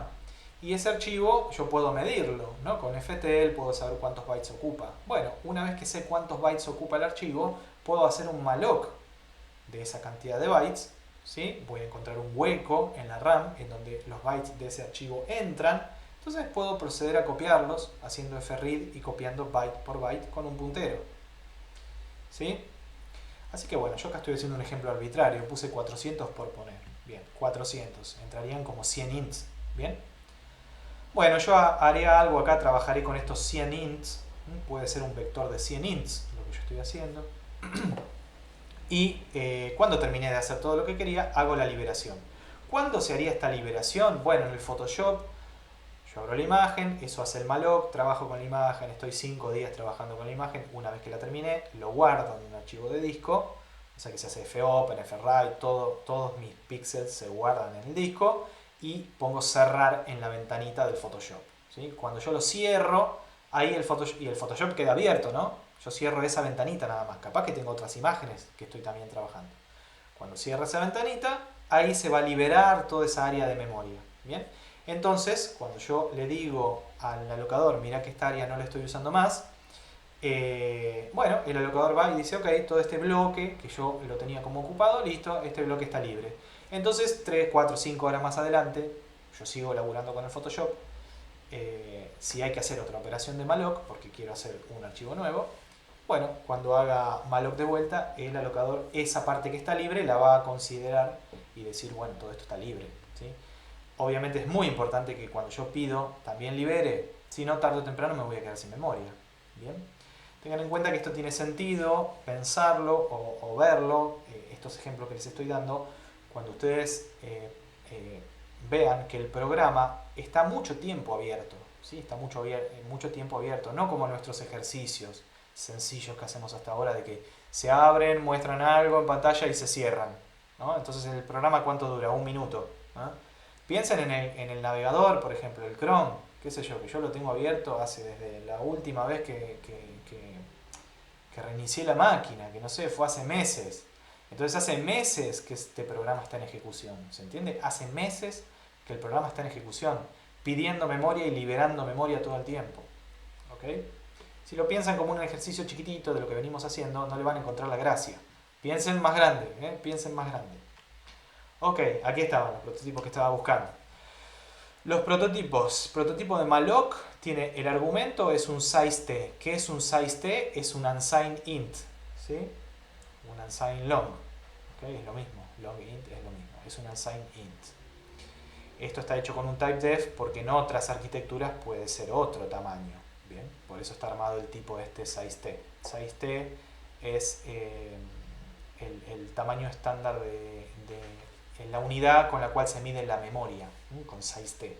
Y ese archivo yo puedo medirlo, ¿no? Con FTL puedo saber cuántos bytes ocupa. Bueno, una vez que sé cuántos bytes ocupa el archivo, puedo hacer un malloc de esa cantidad de bytes, ¿sí? Voy a encontrar un hueco en la RAM en donde los bytes de ese archivo entran. Entonces puedo proceder a copiarlos haciendo fread y copiando byte por byte con un puntero, ¿sí? Así que bueno, yo acá estoy haciendo un ejemplo arbitrario, puse 400 por poner. Bien, 400, entrarían como 100 ints, ¿bien? Bueno, yo haré algo acá, trabajaré con estos 100 ints, puede ser un vector de 100 ints, lo que yo estoy haciendo. Y cuando terminé de hacer todo lo que quería, hago la liberación. ¿Cuándo se haría esta liberación? Bueno, en el Photoshop, yo abro la imagen, eso hace el malloc, trabajo con la imagen, estoy 5 días trabajando con la imagen, una vez que la terminé, lo guardo en un archivo de disco, o sea que se hace fopen, fwrite, todos mis píxeles se guardan en el disco, y pongo cerrar en la ventanita del Photoshop, ¿sí? Cuando yo lo cierro, ahí el Photoshop queda abierto, ¿no? Yo cierro esa ventanita nada más, capaz que tengo otras imágenes que estoy también trabajando. Cuando cierro esa ventanita, ahí se va a liberar toda esa área de memoria, ¿bien? Entonces, cuando yo le digo al alocador, mira que esta área no la estoy usando más, bueno, el alocador va y dice, ok, todo este bloque que yo lo tenía como ocupado, listo, este bloque está libre. Entonces, 3, 4, 5 horas más adelante, yo sigo laburando con el Photoshop, si hay que hacer otra operación de malloc, porque quiero hacer un archivo nuevo, bueno, cuando haga malloc de vuelta, el alocador, esa parte que está libre, la va a considerar y decir, bueno, todo esto está libre, ¿sí? Obviamente es muy importante que cuando yo pido, también libere, si no, tarde o temprano me voy a quedar sin memoria, ¿bien? Tengan en cuenta que esto tiene sentido, pensarlo o verlo, estos ejemplos que les estoy dando, cuando ustedes vean que el programa está mucho tiempo abierto, ¿sí? Está mucho tiempo abierto, no como nuestros ejercicios sencillos que hacemos hasta ahora de que se abren, muestran algo en pantalla y se cierran, ¿no? Entonces el programa ¿cuánto dura? 1 minuto, ¿no? Piensen en el navegador, por ejemplo, el Chrome, qué sé yo, que yo lo tengo abierto hace desde la última vez que reinicié la máquina, que no sé, fue hace meses. Entonces hace meses que este programa está en ejecución, ¿se entiende? Hace meses que el programa está en ejecución, pidiendo memoria y liberando memoria todo el tiempo, ¿ok? Si lo piensan como un ejercicio chiquitito de lo que venimos haciendo, no le van a encontrar la gracia. Piensen más grande, piensen más grande. Ok, aquí estaban los prototipos que estaba buscando. Los prototipos. Prototipo de malloc tiene el argumento, es un size_t. ¿Qué es un size_t? Es un unsigned int, ¿sí? Un unsigned long. ¿Okay? Es lo mismo. Long int es lo mismo. Es un unsigned int. Esto está hecho con un typedef porque en otras arquitecturas puede ser otro tamaño. Bien, por eso está armado el tipo de este size_t. Size_t es el tamaño estándar de la unidad con la cual se mide la memoria, con size_t.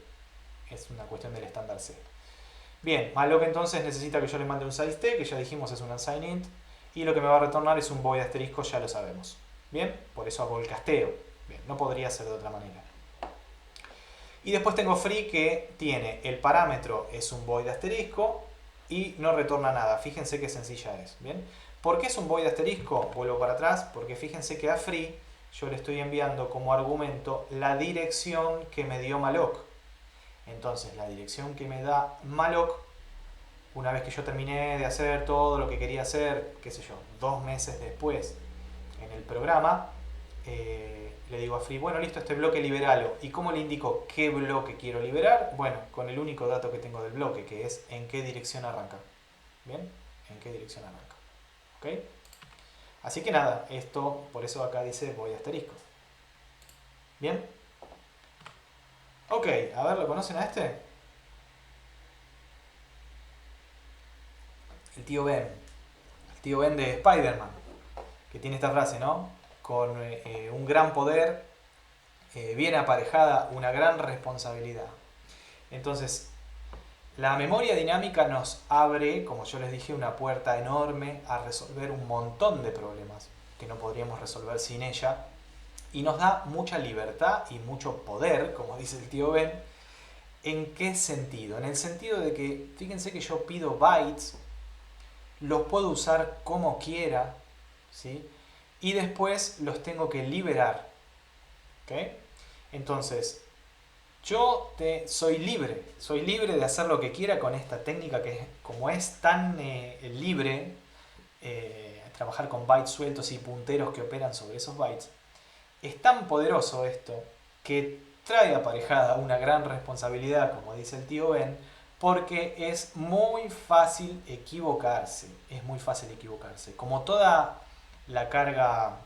Es una cuestión del estándar C. Bien, malloc entonces necesita que yo le mande un size_t, que ya dijimos es un unsigned int, y lo que me va a retornar es un void asterisco, ya lo sabemos. Bien, por eso hago el casteo. Bien, no podría ser de otra manera. Y después tengo free, que tiene el parámetro, es un void asterisco, y no retorna nada. Fíjense qué sencilla es. Bien, ¿por qué es un void asterisco? Vuelvo para atrás, porque fíjense que a free yo le estoy enviando como argumento la dirección que me dio malloc. Entonces la dirección que me da malloc, una vez que yo terminé de hacer todo lo que quería hacer, qué sé yo, 2 meses después en el programa, le digo a Free, bueno, listo, este bloque liberalo. ¿Y cómo le indico qué bloque quiero liberar? Bueno, con el único dato que tengo del bloque, que es en qué dirección arranca. ¿Bien? En qué dirección arranca. ¿Ok? Así que nada, esto, por eso acá dice voy asterisco. ¿Bien? Ok, a ver, ¿lo conocen a este? El tío Ben. El tío Ben de Spider-Man, que tiene esta frase, ¿no? Con un gran poder viene aparejada una gran responsabilidad. Entonces, la memoria dinámica nos abre, como yo les dije, una puerta enorme a resolver un montón de problemas que no podríamos resolver sin ella, y nos da mucha libertad y mucho poder, como dice el tío Ben. ¿En qué sentido? En el sentido de que, fíjense que yo pido bytes, los puedo usar como quiera, ¿sí? Y después los tengo que liberar. ¿Ok? Entonces, soy libre de hacer lo que quiera con esta técnica que como es tan libre, trabajar con bytes sueltos y punteros que operan sobre esos bytes, es tan poderoso esto que trae aparejada una gran responsabilidad, como dice el tío Ben, porque es muy fácil equivocarse, como toda la carga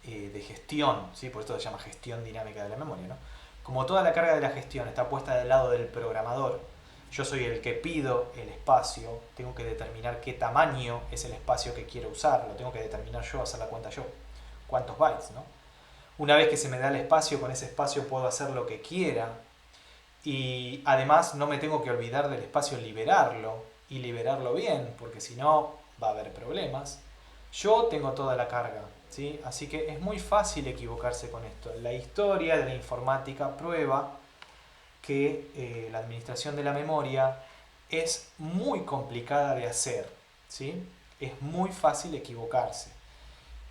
de gestión, ¿sí? Por esto se llama gestión dinámica de la memoria, ¿no? Como toda la carga de la gestión está puesta del lado del programador, yo soy el que pido el espacio, tengo que determinar qué tamaño es el espacio que quiero usar, lo tengo que determinar yo, hacer la cuenta yo, cuántos bytes, ¿no? Una vez que se me da el espacio, con ese espacio puedo hacer lo que quiera, y además no me tengo que olvidar del espacio liberarlo y liberarlo bien, porque si no va a haber problemas. Yo tengo toda la carga, ¿sí? Así que es muy fácil equivocarse con esto. La historia de la informática prueba que la administración de la memoria es muy complicada de hacer, ¿sí? Es muy fácil equivocarse.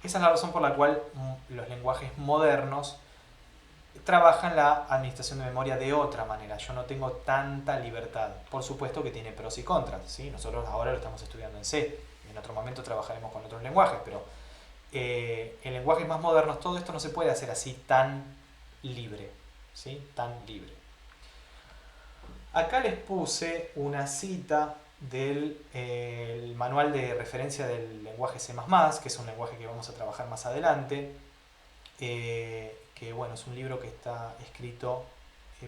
Esa es la razón por la cual los lenguajes modernos trabajan la administración de memoria de otra manera. Yo no tengo tanta libertad. Por supuesto que tiene pros y contras, ¿sí? Nosotros ahora lo estamos estudiando en C. En otro momento trabajaremos con otros lenguajes, pero en lenguajes más modernos todo esto no se puede hacer así tan libre, ¿sí? Tan libre. Acá les puse una cita del el manual de referencia del lenguaje C++, que es un lenguaje que vamos a trabajar más adelante, que bueno, es un libro que está escrito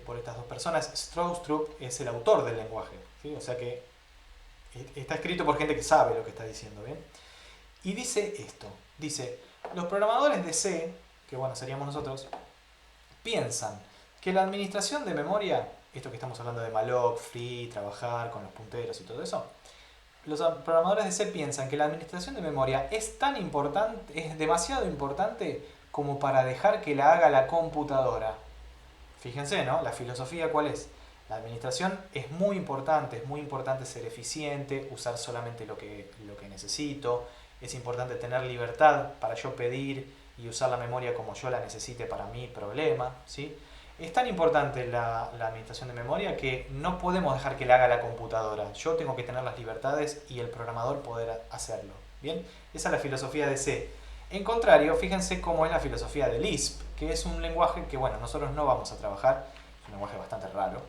por estas dos personas. Stroustrup es el autor del lenguaje, ¿sí? O sea que está escrito por gente que sabe lo que está diciendo, ¿bien? Y dice esto, dice, los programadores de C, que bueno, seríamos nosotros, piensan que la administración de memoria, esto que estamos hablando de malloc, free, trabajar con los punteros y todo eso, los programadores de C piensan que la administración de memoria es tan importante, es demasiado importante como para dejar que la haga la computadora. Fíjense, ¿no? La filosofía, ¿cuál es? La administración es muy importante ser eficiente, usar solamente lo que necesito, es importante tener libertad para yo pedir y usar la memoria como yo la necesite para mi problema, ¿sí? Es tan importante la administración de memoria que no podemos dejar que la haga la computadora. Yo tengo que tener las libertades y el programador poder hacerlo. ¿Bien? Esa es la filosofía de C. En contrario, fíjense cómo es la filosofía de Lisp, que es un lenguaje que, bueno, nosotros no vamos a trabajar, es un lenguaje bastante raro,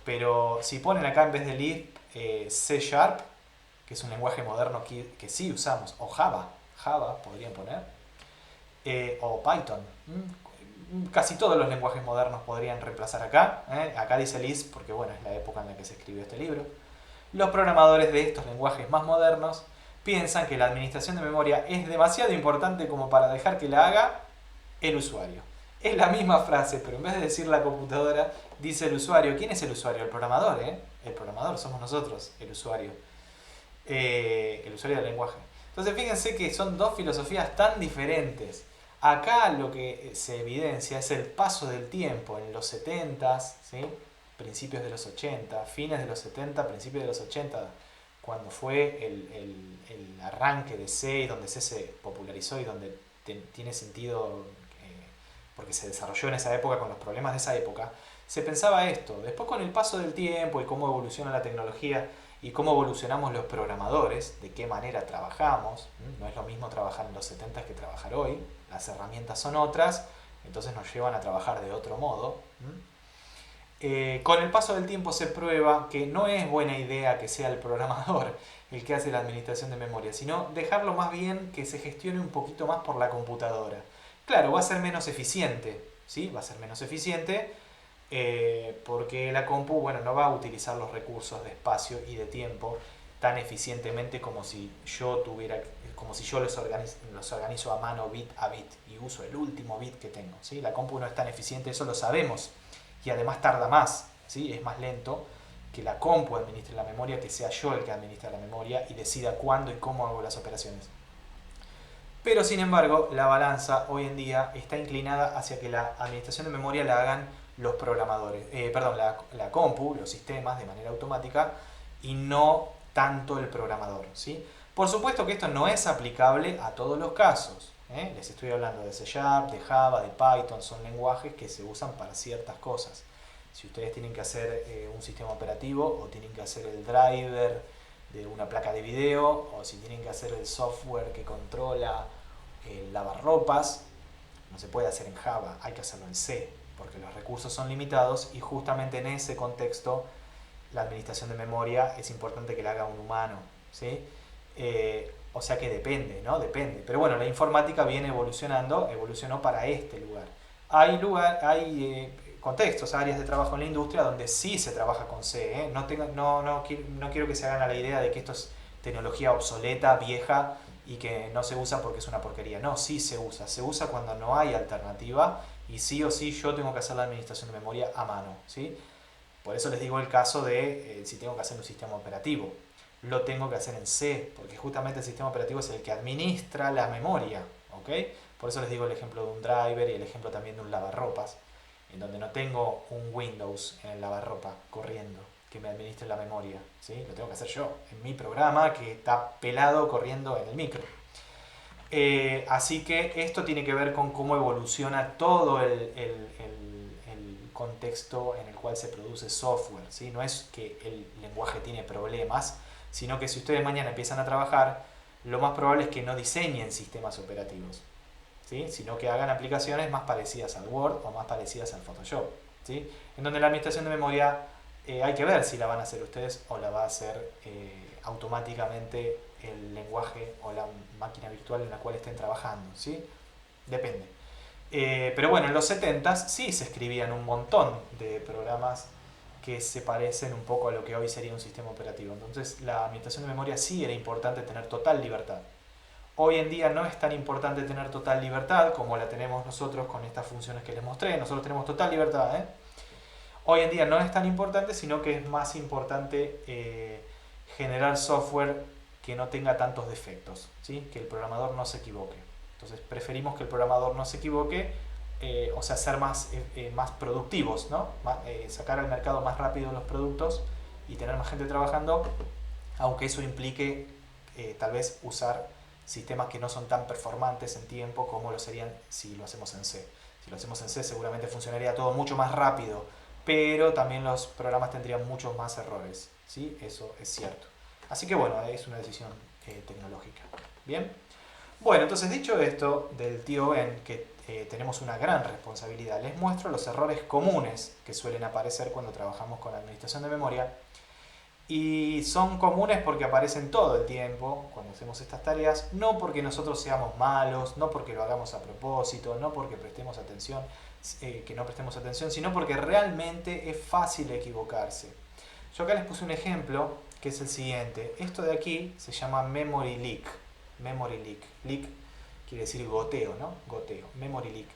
pero si ponen acá en vez de Lisp C Sharp, que es un lenguaje moderno que sí usamos, o Java podrían poner, o Python. Casi todos los lenguajes modernos podrían reemplazar acá. Acá dice Lisp porque bueno, es la época en la que se escribió este libro. Los programadores de estos lenguajes más modernos piensan que la administración de memoria es demasiado importante como para dejar que la haga el usuario. Es la misma frase, pero en vez de decir la computadora, dice el usuario. ¿Quién es el usuario? El programador, ¿eh? El programador, somos nosotros, el usuario. El usuario del lenguaje. Entonces fíjense que son dos filosofías tan diferentes. Acá lo que se evidencia es el paso del tiempo en los 70s, ¿sí? Principios de los 80, fines de los 70, principios de los 80, cuando fue el arranque de C, donde C se popularizó y donde tiene sentido porque se desarrolló en esa época con los problemas de esa época. se pensaba esto. Después, con el paso del tiempo y cómo evoluciona la tecnología y cómo evolucionamos los programadores, de qué manera trabajamos, no es lo mismo trabajar en los 70 que trabajar hoy, las herramientas son otras, entonces nos llevan a trabajar de otro modo. Con el paso del tiempo se prueba que no es buena idea que sea el programador el que hace la administración de memoria, sino dejarlo más bien que se gestione un poquito más por la computadora. Claro, va a ser menos eficiente, ¿sí? Va a ser menos eficiente porque la compu, bueno, no va a utilizar los recursos de espacio y de tiempo tan eficientemente como si yo tuviera, como si yo los organizo a mano bit a bit y uso el último bit que tengo, ¿sí? La compu no es tan eficiente, eso lo sabemos, y además tarda más, ¿sí? Es más lento que la compu administre la memoria, que sea yo el que administra la memoria y decida cuándo y cómo hago las operaciones. Pero sin embargo, la balanza hoy en día está inclinada hacia que la administración de memoria la hagan los programadores, la compu, los sistemas de manera automática y no tanto el programador, ¿sí? Por supuesto que esto no es aplicable a todos los casos. Les estoy hablando de C Sharp, de Java, de Python, son lenguajes que se usan para ciertas cosas. Si ustedes tienen que hacer un sistema operativo o tienen que hacer el driver de una placa de video o si tienen que hacer el software que controla el lavarropas, no se puede hacer en Java, hay que hacerlo en C, porque los recursos son limitados y justamente en ese contexto la administración de memoria es importante que la haga un humano, ¿sí? O sea que depende, ¿no? Depende. Pero bueno, la informática viene evolucionando, evolucionó para este lugar. Hay contextos, áreas de trabajo en la industria donde sí se trabaja con C. No quiero que se hagan a la idea de que esto es tecnología obsoleta, vieja y que no se usa porque es una porquería. No, sí se usa. Se usa cuando no hay alternativa y sí o sí yo tengo que hacer la administración de memoria a mano, ¿sí? Por eso les digo el caso de si tengo que hacer un sistema operativo. Lo tengo que hacer en C, porque justamente el sistema operativo es el que administra la memoria, ¿ok? Por eso les digo el ejemplo de un driver y el ejemplo también de un lavarropas, en donde no tengo un Windows en el lavarropa corriendo que me administre la memoria, ¿sí? Lo tengo que hacer yo, en mi programa que está pelado corriendo en el micro. Así que esto tiene que ver con cómo evoluciona todo el contexto en el cual se produce software, ¿sí? No es que el lenguaje tiene problemas, sino que si ustedes mañana empiezan a trabajar, lo más probable es que no diseñen sistemas operativos, ¿sí? Sino que hagan aplicaciones más parecidas al Word o más parecidas al Photoshop, ¿sí? En donde la administración de memoria hay que ver si la van a hacer ustedes o la va a hacer automáticamente el lenguaje o la máquina virtual en la cual estén trabajando, ¿sí? Depende. Pero bueno, en los 70s sí se escribían un montón de programas que se parecen un poco a lo que hoy sería un sistema operativo. Entonces la administración de memoria sí era importante tener total libertad. Hoy en día no es tan importante tener total libertad como la tenemos nosotros con estas funciones que les mostré. Nosotros tenemos total libertad, ¿eh? Hoy en día no es tan importante, sino que es más importante generar software que no tenga tantos defectos, ¿sí? Que el programador no se equivoque. Entonces preferimos que el programador no se equivoque, o sea, ser más productivos, ¿no? Sacar al mercado más rápido los productos y tener más gente trabajando, aunque eso implique tal vez usar sistemas que no son tan performantes en tiempo como lo serían si lo hacemos en C. Si lo hacemos en C seguramente funcionaría todo mucho más rápido, pero también los programas tendrían muchos más errores, ¿sí? Eso es cierto. Así que bueno, es una decisión tecnológica. Bien. Bueno, entonces dicho esto del tío Ben, que tenemos una gran responsabilidad, les muestro los errores comunes que suelen aparecer cuando trabajamos con administración de memoria. Y son comunes porque aparecen todo el tiempo cuando hacemos estas tareas, no porque nosotros seamos malos, no porque lo hagamos a propósito, no porque prestemos atención, que no prestemos atención, sino porque realmente es fácil equivocarse. Yo acá les puse un ejemplo que es el siguiente. Esto de aquí se llama memory leak. Memory leak. Leak quiere decir goteo, ¿no? Goteo. Memory leak.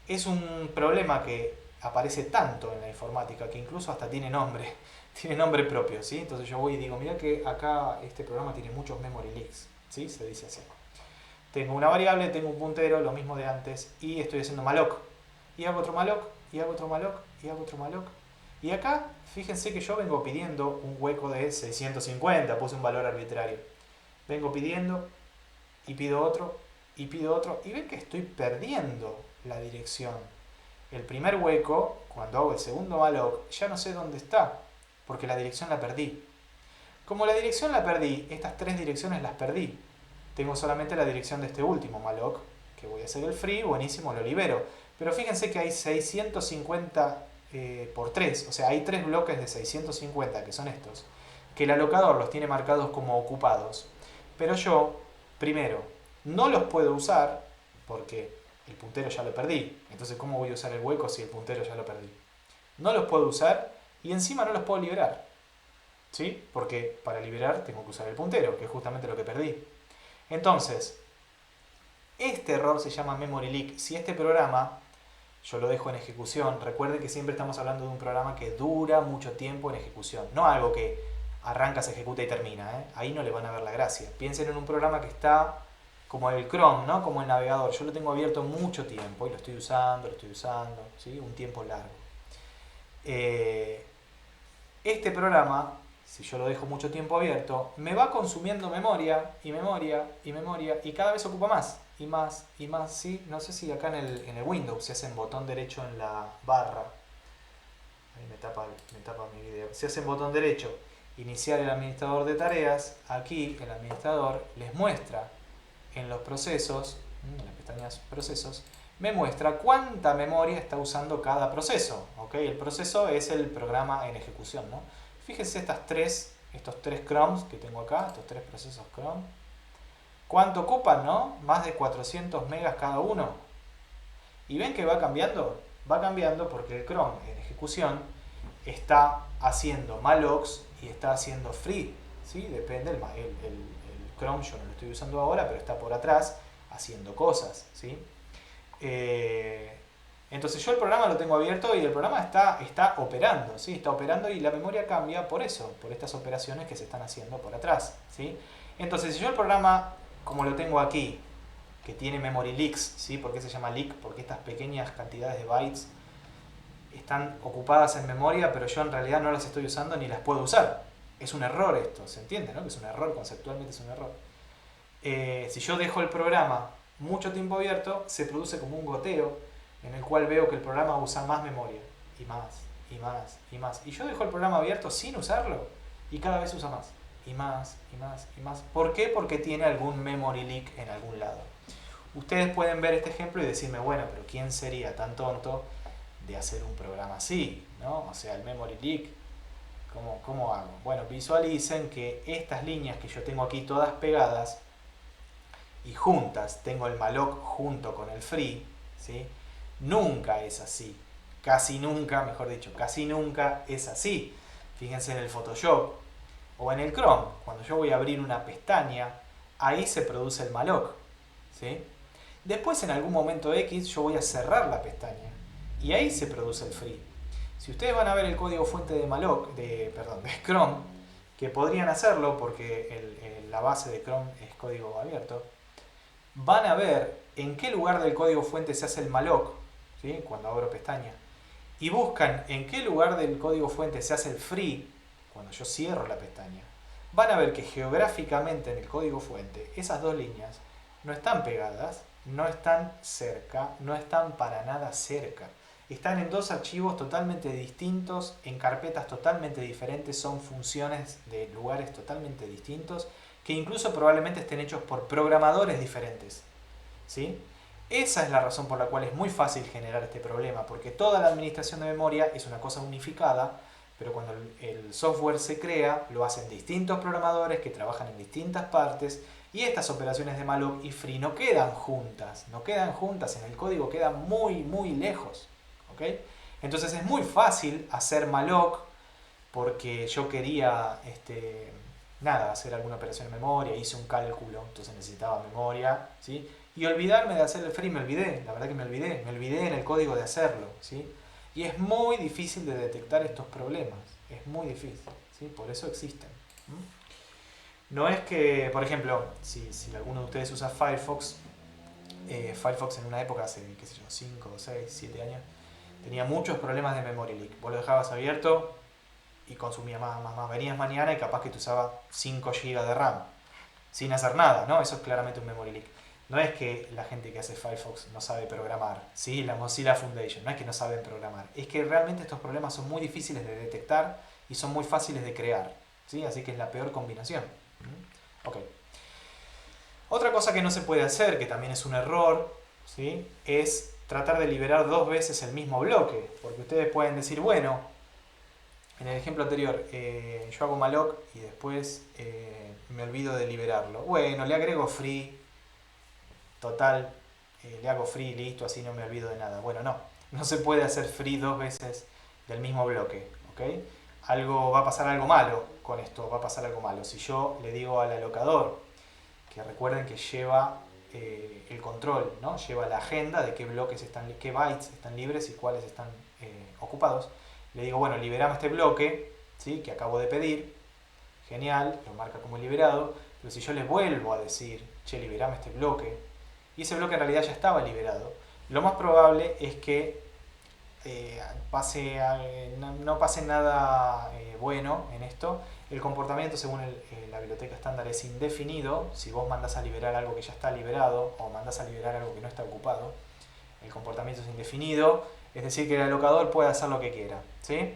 Es un problema que aparece tanto en la informática que incluso hasta tiene nombre. Tiene nombre propio, ¿sí? Entonces yo voy y digo, mira que acá este programa tiene muchos memory leaks, ¿sí? Se dice así. Tengo una variable, tengo un puntero, lo mismo de antes, y estoy haciendo malloc. Y hago otro malloc, y hago otro malloc, y hago otro malloc. Y acá, fíjense que yo vengo pidiendo un hueco de 650, puse un valor arbitrario. Vengo pidiendo, y pido otro, y ven que estoy perdiendo la dirección. el primer hueco, cuando hago el segundo malloc, ya no sé dónde está, porque la dirección la perdí. Como la dirección la perdí, estas tres direcciones las perdí. Tengo solamente la dirección de este último malloc, que voy a hacer el free, buenísimo, lo libero. Pero fíjense que hay 650 por 3, o sea, hay tres bloques de 650, que son estos, que el alocador los tiene marcados como ocupados. Pero yo, primero, no los puedo usar, porque el puntero ya lo perdí. Entonces, ¿cómo voy a usar el hueco si el puntero ya lo perdí? No los puedo usar y encima no los puedo liberar. ¿Sí? Porque para liberar tengo que usar el puntero, que es justamente lo que perdí. Entonces, este error se llama memory leak. Si este programa yo lo dejo en ejecución, recuerden que siempre estamos hablando de un programa que dura mucho tiempo en ejecución, no algo que arranca, se ejecuta y termina, ¿eh? Ahí no le van a ver la gracia. Piensen en un programa que está como el Chrome, ¿no? Como el navegador. Yo lo tengo abierto mucho tiempo y lo estoy usando, ¿sí? Un tiempo largo. Este programa, si yo lo dejo mucho tiempo abierto, me va consumiendo memoria y memoria y memoria y cada vez ocupa más y más y más, ¿sí? No sé si acá en el Windows se hace en botón derecho en la barra. Ahí me tapa mi video. Se hace en botón derecho, iniciar el administrador de tareas. Aquí el administrador les muestra en los procesos, en las pestañas procesos, me muestra cuánta memoria está usando cada proceso. ¿Okay? El proceso es el programa en ejecución, ¿no? Fíjense estos tres Chromes que tengo acá, estos tres procesos Chrome. ¿Cuánto ocupan, no? Más de 400 megas cada uno. ¿Y ven que va cambiando? Va cambiando porque el Chrome en ejecución está haciendo mallocs y está haciendo free. ¿Sí? Depende, el Chrome yo no lo estoy usando ahora, pero está por atrás haciendo cosas. ¿Sí? Entonces yo el programa lo tengo abierto y el programa está operando, ¿sí? Está operando y la memoria cambia por eso, por estas operaciones que se están haciendo por atrás, ¿sí? Entonces si yo el programa, como lo tengo aquí, que tiene memory leaks, ¿sí? ¿Por qué se llama leak? Porque estas pequeñas cantidades de bytes están ocupadas en memoria, pero yo en realidad no las estoy usando ni las puedo usar. Es un error esto, ¿se entiende? ¿No? Que es un error, conceptualmente es un error. Si yo dejo el programa mucho tiempo abierto, se produce como un goteo en el cual veo que el programa usa más memoria, y más, y más, y más. Y yo dejo el programa abierto sin usarlo, y cada vez usa más, y más, y más, y más. ¿Por qué? Porque tiene algún memory leak en algún lado. Ustedes pueden ver este ejemplo y decirme, bueno, pero ¿quién sería tan tonto de hacer un programa así? ¿No? O sea, el memory leak, ¿cómo hago? Bueno, visualicen que estas líneas que yo tengo aquí todas pegadas, y juntas, tengo el malloc junto con el free, ¿sí? Nunca es así. Casi nunca, mejor dicho, casi nunca es así. Fíjense en el Photoshop o en el Chrome. Cuando yo voy a abrir una pestaña, ahí se produce el malloc, ¿sí? Después en algún momento X yo voy a cerrar la pestaña y ahí se produce el free. Si ustedes van a ver el código fuente de malloc, de Chrome, que podrían hacerlo porque la base de Chrome es código abierto, van a ver en qué lugar del código fuente se hace el malloc, ¿sí? Cuando abro pestaña, y buscan en qué lugar del código fuente se hace el free, cuando yo cierro la pestaña, van a ver que geográficamente en el código fuente esas dos líneas no están pegadas, no están cerca, no están para nada cerca. Están en dos archivos totalmente distintos, en carpetas totalmente diferentes, son funciones de lugares totalmente distintos, que incluso probablemente estén hechos por programadores diferentes, ¿sí? Esa es la razón por la cual es muy fácil generar este problema, porque toda la administración de memoria es una cosa unificada, pero cuando el software se crea, lo hacen distintos programadores que trabajan en distintas partes, y estas operaciones de malloc y free no quedan juntas, en el código quedan muy, muy lejos, ¿ok? Entonces es muy fácil hacer malloc porque yo quería hacer alguna operación en memoria, hice un cálculo, entonces necesitaba memoria, ¿sí? Y olvidarme de hacer el free, la verdad que me olvidé en el código de hacerlo, ¿sí? Y es muy difícil de detectar estos problemas, es muy difícil, ¿sí? Por eso existen. No es que, por ejemplo, si alguno de ustedes usa Firefox, Firefox en una época, hace, qué sé yo, 5, 6, 7 años, tenía muchos problemas de memory leak. Vos lo dejabas abierto y consumía más. Venías mañana y capaz que te usaba 5 GB de RAM sin hacer nada, ¿no? Eso es claramente un memory leak. No es que la gente que hace Firefox no sabe programar, ¿sí? La Mozilla Foundation, no es que no saben programar, es que realmente estos problemas son muy difíciles de detectar y son muy fáciles de crear, ¿sí? Así que es la peor combinación. Ok. Otra cosa que no se puede hacer, que también es un error, ¿sí? Es tratar de liberar dos veces el mismo bloque, porque ustedes pueden decir, bueno, en el ejemplo anterior, yo hago malloc y después me olvido de liberarlo. Bueno, le agrego free, total, le hago free, listo, así no me olvido de nada. Bueno, no, no se puede hacer free dos veces del mismo bloque, ¿ok? Va a pasar algo malo con esto, va a pasar algo malo. Si yo le digo al alocador, que recuerden que lleva el control, ¿no? Lleva la agenda de qué bloques qué bytes están libres y cuáles están ocupados. Le digo, bueno, liberame este bloque, ¿sí? Que acabo de pedir, genial, lo marca como liberado, pero si yo le vuelvo a decir, che, liberame este bloque, y ese bloque en realidad ya estaba liberado, lo más probable es que no pase nada bueno en esto. El comportamiento según la biblioteca estándar es indefinido. Si vos mandás a liberar algo que ya está liberado o mandás a liberar algo que no está ocupado, el comportamiento es indefinido, es decir que el alocador puede hacer lo que quiera, ¿sí?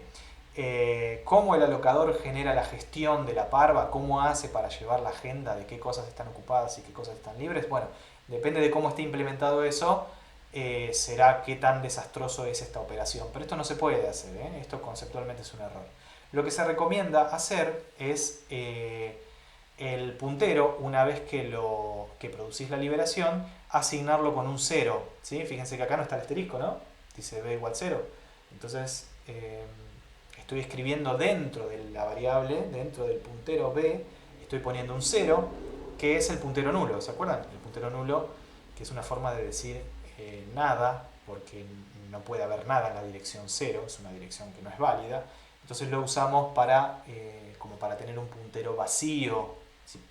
¿Cómo el alocador genera la gestión de la parva? ¿Cómo hace para llevar la agenda de qué cosas están ocupadas y qué cosas están libres? Bueno, depende de cómo esté implementado eso, será qué tan desastroso es esta operación. Pero esto no se puede hacer, ¿eh? Esto conceptualmente es un error. Lo que se recomienda hacer es el puntero, una vez que producís la liberación, asignarlo con un 0. ¿Sí? Fíjense que acá no está el asterisco, ¿no? Dice b igual 0. Entonces estoy escribiendo dentro de la variable, dentro del puntero b, estoy poniendo un 0, que es el puntero nulo. ¿Se acuerdan? El puntero nulo, que es una forma de decir nada, porque no puede haber nada en la dirección 0, es una dirección que no es válida. Entonces lo usamos como para tener un puntero vacío,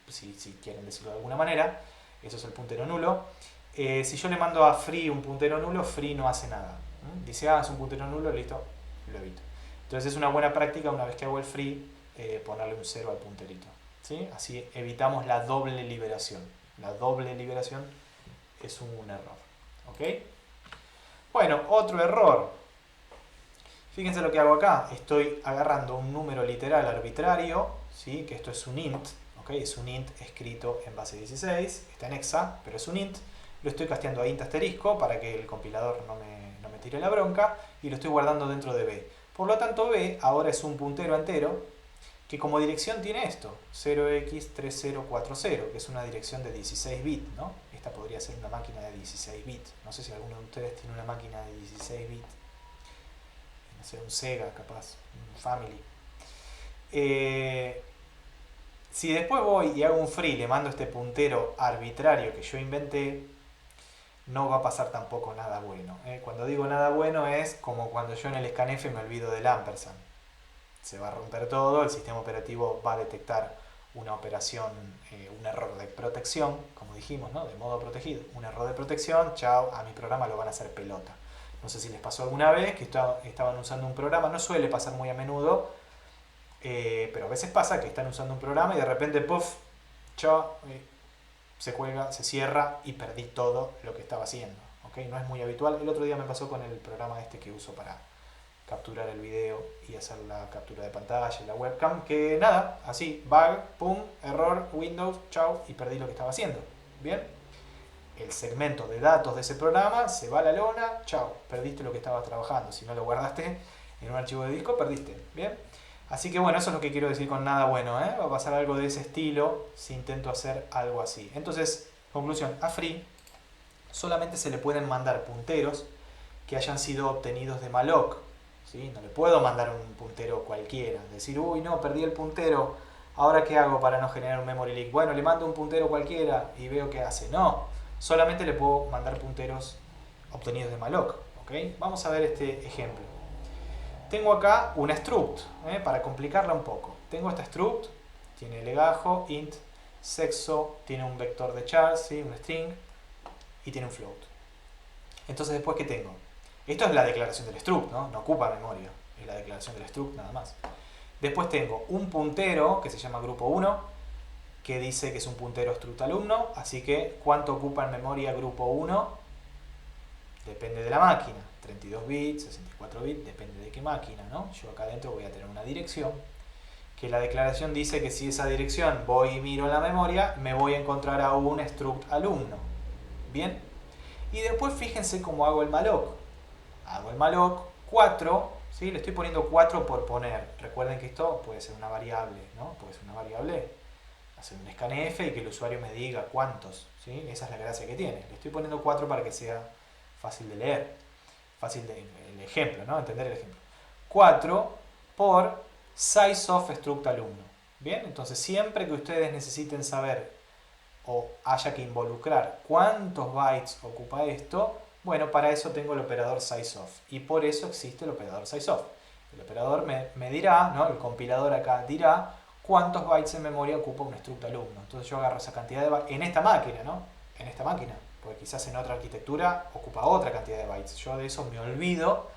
si quieren decirlo de alguna manera. Eso es el puntero nulo. Si yo le mando a free un puntero nulo, free no hace nada. Dice, es un puntero nulo, listo, lo evito. Entonces es una buena práctica, una vez que hago el free, ponerle un 0 al punterito, ¿sí? Así evitamos la doble liberación. La doble liberación es un error. ¿Ok? Bueno, otro error. Fíjense lo que hago acá. Estoy agarrando un número literal arbitrario, ¿sí? Que esto es un int, ¿ok? Es un int escrito en base 16, está en hexa, pero es un int. Lo estoy casteando a int asterisco para que el compilador no me tire la bronca, y lo estoy guardando dentro de b. Por lo tanto, b ahora es un puntero entero que como dirección tiene esto, 0x3040, que es una dirección de 16 bits, ¿no? Esta podría ser una máquina de 16 bits. No sé si alguno de ustedes tiene una máquina de 16 bits. No sé, un Sega capaz, un Family. Si después voy y hago un free, le mando este puntero arbitrario que yo inventé, no va a pasar tampoco nada bueno. Cuando digo nada bueno es como cuando yo en el scanf me olvido del ampersand. Se va a romper todo, el sistema operativo va a detectar una operación, un error de protección, como dijimos, ¿no? De modo protegido. Un error de protección, chao, a mi programa lo van a hacer pelota. No sé si les pasó alguna vez que estaban usando un programa, no suele pasar muy a menudo, pero a veces pasa que están usando un programa y de repente, puff, chao, se cuelga, se cierra y perdí todo lo que estaba haciendo. ¿Okay? No es muy habitual. El otro día me pasó con el programa este que uso para capturar el video y hacer la captura de pantalla y la webcam, que nada, así, bug, pum, error, Windows, chao, y perdí lo que estaba haciendo. Bien, el segmento de datos de ese programa se va a la lona, chao, perdiste lo que estabas trabajando. Si no lo guardaste en un archivo de disco, perdiste. Bien, así que bueno, eso es lo que quiero decir con nada bueno, va a pasar algo de ese estilo si intento hacer algo así. Entonces, conclusión, a free solamente se le pueden mandar punteros que hayan sido obtenidos de malloc. ¿Sí? No le puedo mandar un puntero cualquiera, decir, uy, no, perdí el puntero, ¿ahora qué hago para no generar un memory leak? Bueno, le mando un puntero cualquiera y veo qué hace. No, solamente le puedo mandar punteros obtenidos de malloc. ¿Okay? Vamos a ver este ejemplo. Tengo acá una struct, para complicarla un poco. Tengo esta struct, tiene legajo, int, sexo, tiene un vector de char, ¿sí? Un string, y tiene un float. Entonces, ¿después qué tengo? Esto es la declaración del struct, ¿no? No ocupa memoria, es la declaración del struct nada más. Después tengo un puntero que se llama grupo 1, que dice que es un puntero struct alumno, así que ¿cuánto ocupa en memoria grupo 1? Depende de la máquina, 32 bits, 64 bits, depende de qué máquina, ¿no? Yo acá adentro voy a tener una dirección, que la declaración dice que si esa dirección voy y miro en la memoria, me voy a encontrar a un struct alumno. ¿Bien? Y después fíjense cómo hago el malloc. Hago el malloc 4, ¿sí? Le estoy poniendo 4 por poner. Recuerden que esto puede ser una variable, ¿no? Puede ser una variable, hacer un scanf y que el usuario me diga cuántos, ¿sí? Esa es la gracia que tiene. Le estoy poniendo 4 para que sea fácil de leer, el ejemplo, ¿no? Entender el ejemplo. 4 por size of struct alumno. Bien, entonces siempre que ustedes necesiten saber o haya que involucrar cuántos bytes ocupa esto, bueno, para eso tengo el operador sizeof y por eso existe el operador sizeof. El operador me dirá, ¿no? El compilador acá dirá cuántos bytes en memoria ocupa un struct alumno. Entonces yo agarro esa cantidad de bytes en esta máquina, ¿no? En esta máquina, porque quizás en otra arquitectura ocupa otra cantidad de bytes. Yo de eso me olvido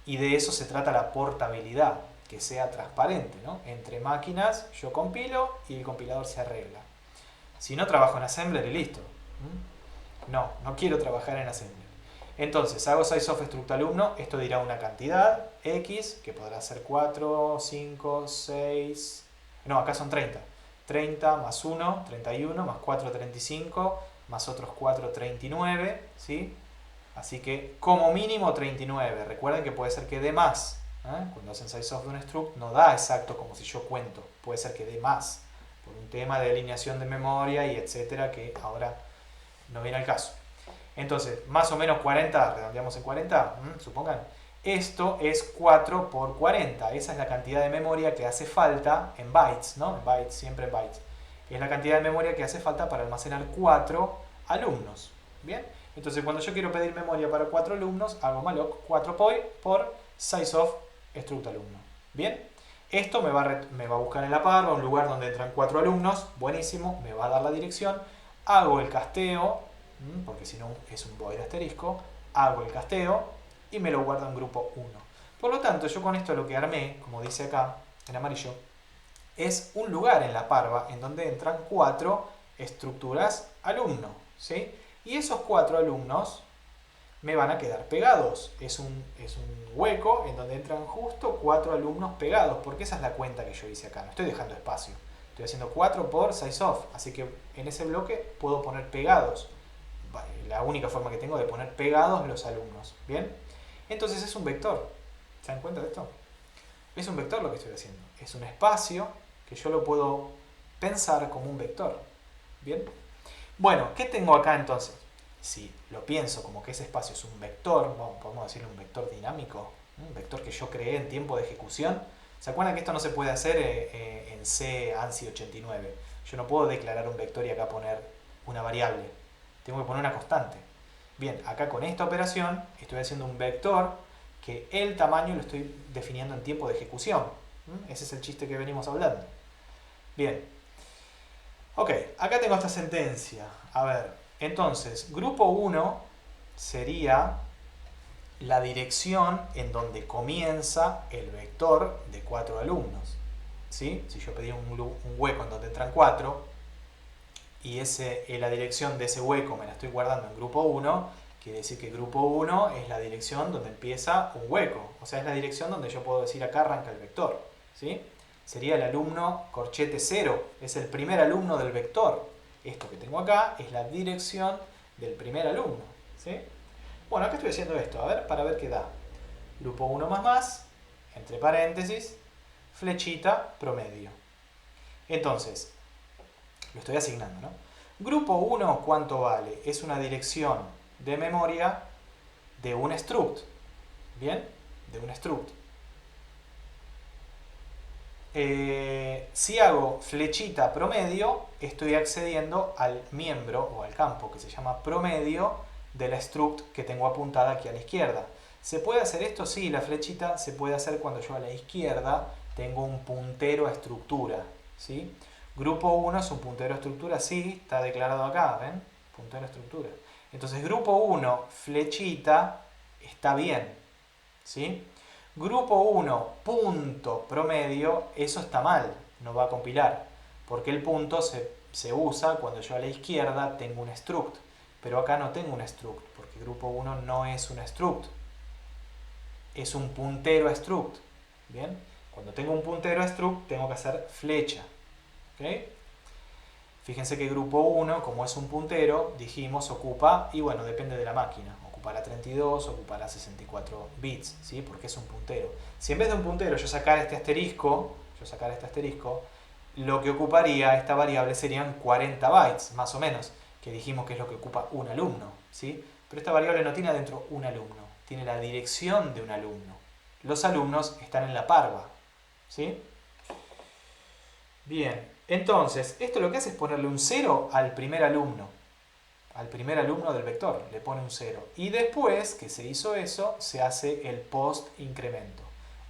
y de eso se trata la portabilidad, que sea transparente, ¿no? Entre máquinas yo compilo y el compilador se arregla. Si no, trabajo en Assembler y listo. No quiero trabajar en Assembler. Entonces, hago sizeof struct alumno, esto dirá una cantidad, x, que podrá ser 4, 5, 6... No, acá son 30. 30 más 1, 31, más 4, 35, más otros 4, 39, ¿sí? Así que, como mínimo 39. Recuerden que puede ser que dé más. Cuando hacen sizeof de un struct, no da exacto como si yo cuento. Puede ser que dé más. Por un tema de alineación de memoria y etcétera, que ahora no viene al caso. Entonces, más o menos 40, redondeamos en 40, supongan. Esto es 4 por 40, esa es la cantidad de memoria que hace falta en bytes, ¿no? En bytes, siempre en bytes. Es la cantidad de memoria que hace falta para almacenar 4 alumnos. ¿Bien? Entonces, cuando yo quiero pedir memoria para 4 alumnos, hago malloc 4 por sizeof struct alumno. ¿Bien? Esto me va a buscar en la parva un lugar donde entran 4 alumnos, buenísimo, me va a dar la dirección, hago el casteo, porque si no es un void asterisco, hago el casteo y me lo guarda en grupo 1. Por lo tanto, yo con esto lo que armé, como dice acá en amarillo, es un lugar en la parva en donde entran 4 estructuras alumno, ¿sí? Y esos 4 alumnos me van a quedar pegados. Es un hueco en donde entran justo 4 alumnos pegados, porque esa es la cuenta que yo hice acá. No estoy dejando espacio. Estoy haciendo 4 por sizeof, así que en ese bloque puedo poner pegados. La única forma que tengo de poner pegados los alumnos. ¿Bien? Entonces es un vector. ¿Se dan cuenta de esto? Es un vector lo que estoy haciendo. Es un espacio que yo lo puedo pensar como un vector. ¿Bien? Bueno, ¿qué tengo acá entonces? Si lo pienso como que ese espacio es un vector, podemos decirle un vector dinámico, un vector que yo creé en tiempo de ejecución. ¿Se acuerdan que esto no se puede hacer en C ANSI 89? Yo no puedo declarar un vector y acá poner una variable. Tengo que poner una constante. Bien, acá con esta operación estoy haciendo un vector que el tamaño lo estoy definiendo en tiempo de ejecución. Ese es el chiste que venimos hablando. Bien. Ok, acá tengo esta sentencia. A ver, entonces, grupo 1 sería la dirección en donde comienza el vector de 4 alumnos. ¿Sí? Si yo pedí un hueco en donde entran 4 y la dirección de ese hueco me la estoy guardando en grupo 1, quiere decir que grupo 1 es la dirección donde empieza un hueco. O sea, es la dirección donde yo puedo decir acá arranca el vector. ¿Sí? Sería el alumno corchete 0, es el primer alumno del vector. Esto que tengo acá es la dirección del primer alumno. ¿Sí? Bueno, acá estoy haciendo esto, a ver, para ver qué da. Grupo 1 más, entre paréntesis, flechita, promedio. Entonces, lo estoy asignando, ¿no? Grupo 1, ¿cuánto vale? Es una dirección de memoria de un struct. ¿Bien? De un struct. Si hago flechita promedio, estoy accediendo al miembro o al campo que se llama promedio de la struct que tengo apuntada aquí a la izquierda. ¿Se puede hacer esto? Sí, la flechita se puede hacer cuando yo a la izquierda tengo un puntero a estructura. ¿Sí? Grupo 1 es un puntero a estructura, sí, está declarado acá, ¿ven? Puntero a estructura. Entonces grupo 1, flechita, está bien. ¿Sí? Grupo 1, punto promedio, eso está mal, no va a compilar, porque el punto se se usa cuando yo a la izquierda tengo un struct, pero acá no tengo un struct, porque grupo 1 no es un struct, es un puntero a struct. Bien, cuando tengo un puntero a struct tengo que hacer flecha. ¿Okay? Fíjense que grupo 1, como es un puntero, dijimos ocupa, y bueno, depende de la máquina, ocupará 32, ocupará 64 bits, ¿sí? Porque es un puntero. Si en vez de un puntero yo sacara este asterisco, lo que ocuparía esta variable serían 40 bytes, más o menos, que dijimos que es lo que ocupa un alumno, ¿sí? Pero esta variable no tiene adentro un alumno, tiene la dirección de un alumno. Los alumnos están en la parva, ¿sí? Bien, entonces, esto lo que hace es ponerle un 0 al primer alumno del vector, le pone un 0. Y después que se hizo eso, se hace el post incremento.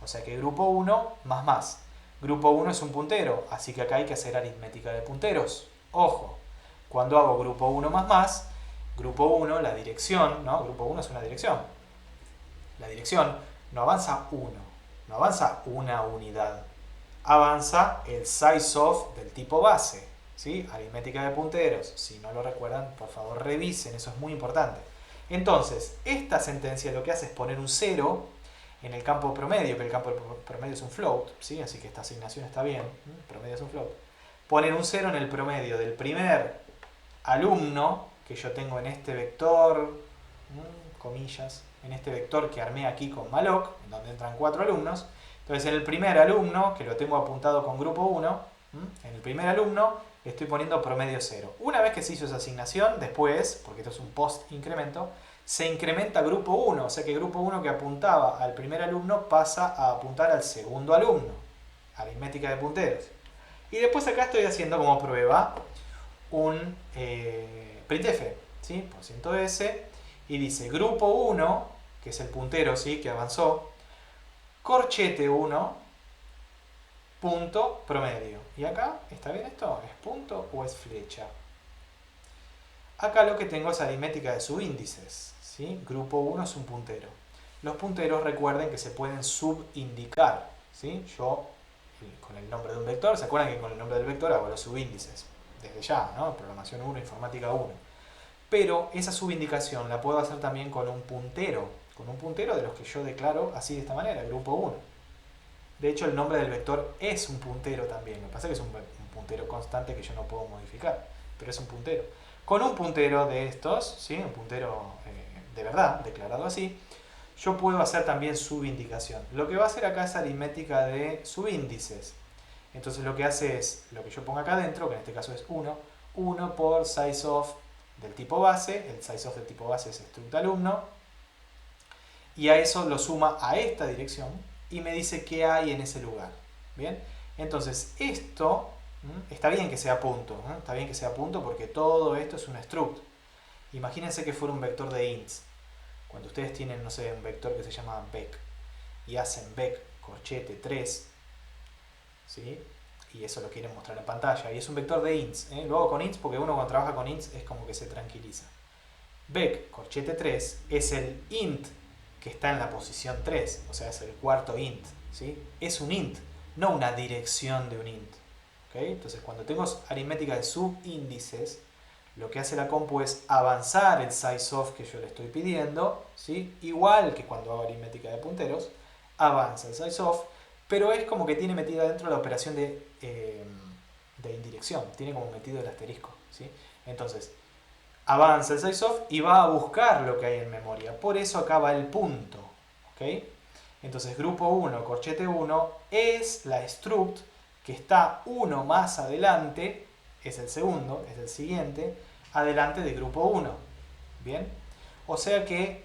O sea que grupo 1 más. Grupo 1 es un puntero, así que acá hay que hacer aritmética de punteros. Ojo, cuando hago grupo 1 más, grupo 1, la dirección, ¿no? Grupo 1 es una dirección. La dirección no avanza 1, no avanza una unidad. Avanza el sizeof del tipo base, ¿sí? Aritmética de punteros. Si no lo recuerdan, por favor revisen, eso es muy importante. Entonces, esta sentencia lo que hace es poner un 0 en el campo promedio, que el campo promedio es un float, ¿sí? Así que esta asignación está bien, promedio es un float. Poner un 0 en el promedio del primer alumno que yo tengo en este vector, comillas, en este vector que armé aquí con malloc, en donde entran 4 alumnos. Entonces en el primer alumno, que lo tengo apuntado con grupo 1, en el primer alumno le estoy poniendo promedio 0. Una vez que se hizo esa asignación, después, porque esto es un post incremento, se incrementa grupo 1, o sea que grupo 1 que apuntaba al primer alumno pasa a apuntar al segundo alumno, aritmética de punteros. Y después acá estoy haciendo como prueba un printf, ¿sí? %s, y dice grupo 1, que es el puntero, ¿sí? Que avanzó, corchete 1, punto promedio. ¿Y acá está bien esto? ¿Es punto o es flecha? Acá lo que tengo es aritmética de subíndices, ¿sí? Grupo 1 es un puntero. Los punteros recuerden que se pueden subindicar, ¿sí? Yo, con el nombre de un vector, ¿se acuerdan que con el nombre del vector hago los subíndices? Desde ya, ¿no? Programación 1, informática 1. Pero esa subindicación la puedo hacer también con un puntero de los que yo declaro así de esta manera, grupo 1. De hecho, el nombre del vector es un puntero también. Lo que pasa es que es un puntero constante que yo no puedo modificar, pero es un puntero. Con un puntero de estos, ¿sí? Un puntero de verdad, declarado así, yo puedo hacer también subindicación. Lo que va a hacer acá es aritmética de subíndices. Entonces lo que hace es, lo que yo pongo acá adentro, que en este caso es 1 por sizeof del tipo base, el sizeof del tipo base es struct alumno, y a eso lo suma a esta dirección y me dice qué hay en ese lugar. Bien, entonces esto está bien que sea punto, está bien que sea punto porque todo esto es un struct. Imagínense que fuera un vector de ints. Cuando ustedes tienen, no sé, un vector que se llama vec y hacen vec corchete 3, ¿sí? Y eso lo quieren mostrar en pantalla, y es un vector de ints, ¿eh? Lo hago con ints porque uno cuando trabaja con ints es como que se tranquiliza. Vec corchete 3 es el int que está en la posición 3, o sea, es el cuarto int, ¿sí? Es un int, no una dirección de un int. ¿Okay? Entonces, cuando tengo aritmética de subíndices, lo que hace la compu es avanzar el sizeof que yo le estoy pidiendo, ¿sí? Igual que cuando hago aritmética de punteros, avanza el sizeof, pero es como que tiene metida dentro la operación de indirección, tiene como metido el asterisco, ¿sí? Entonces, avanza el sizeof y va a buscar lo que hay en memoria. Por eso acá va el punto. ¿Okay? Entonces grupo 1, corchete 1 es la struct que está uno más adelante, es el segundo, es el siguiente, adelante de grupo 1. ¿Bien? O sea que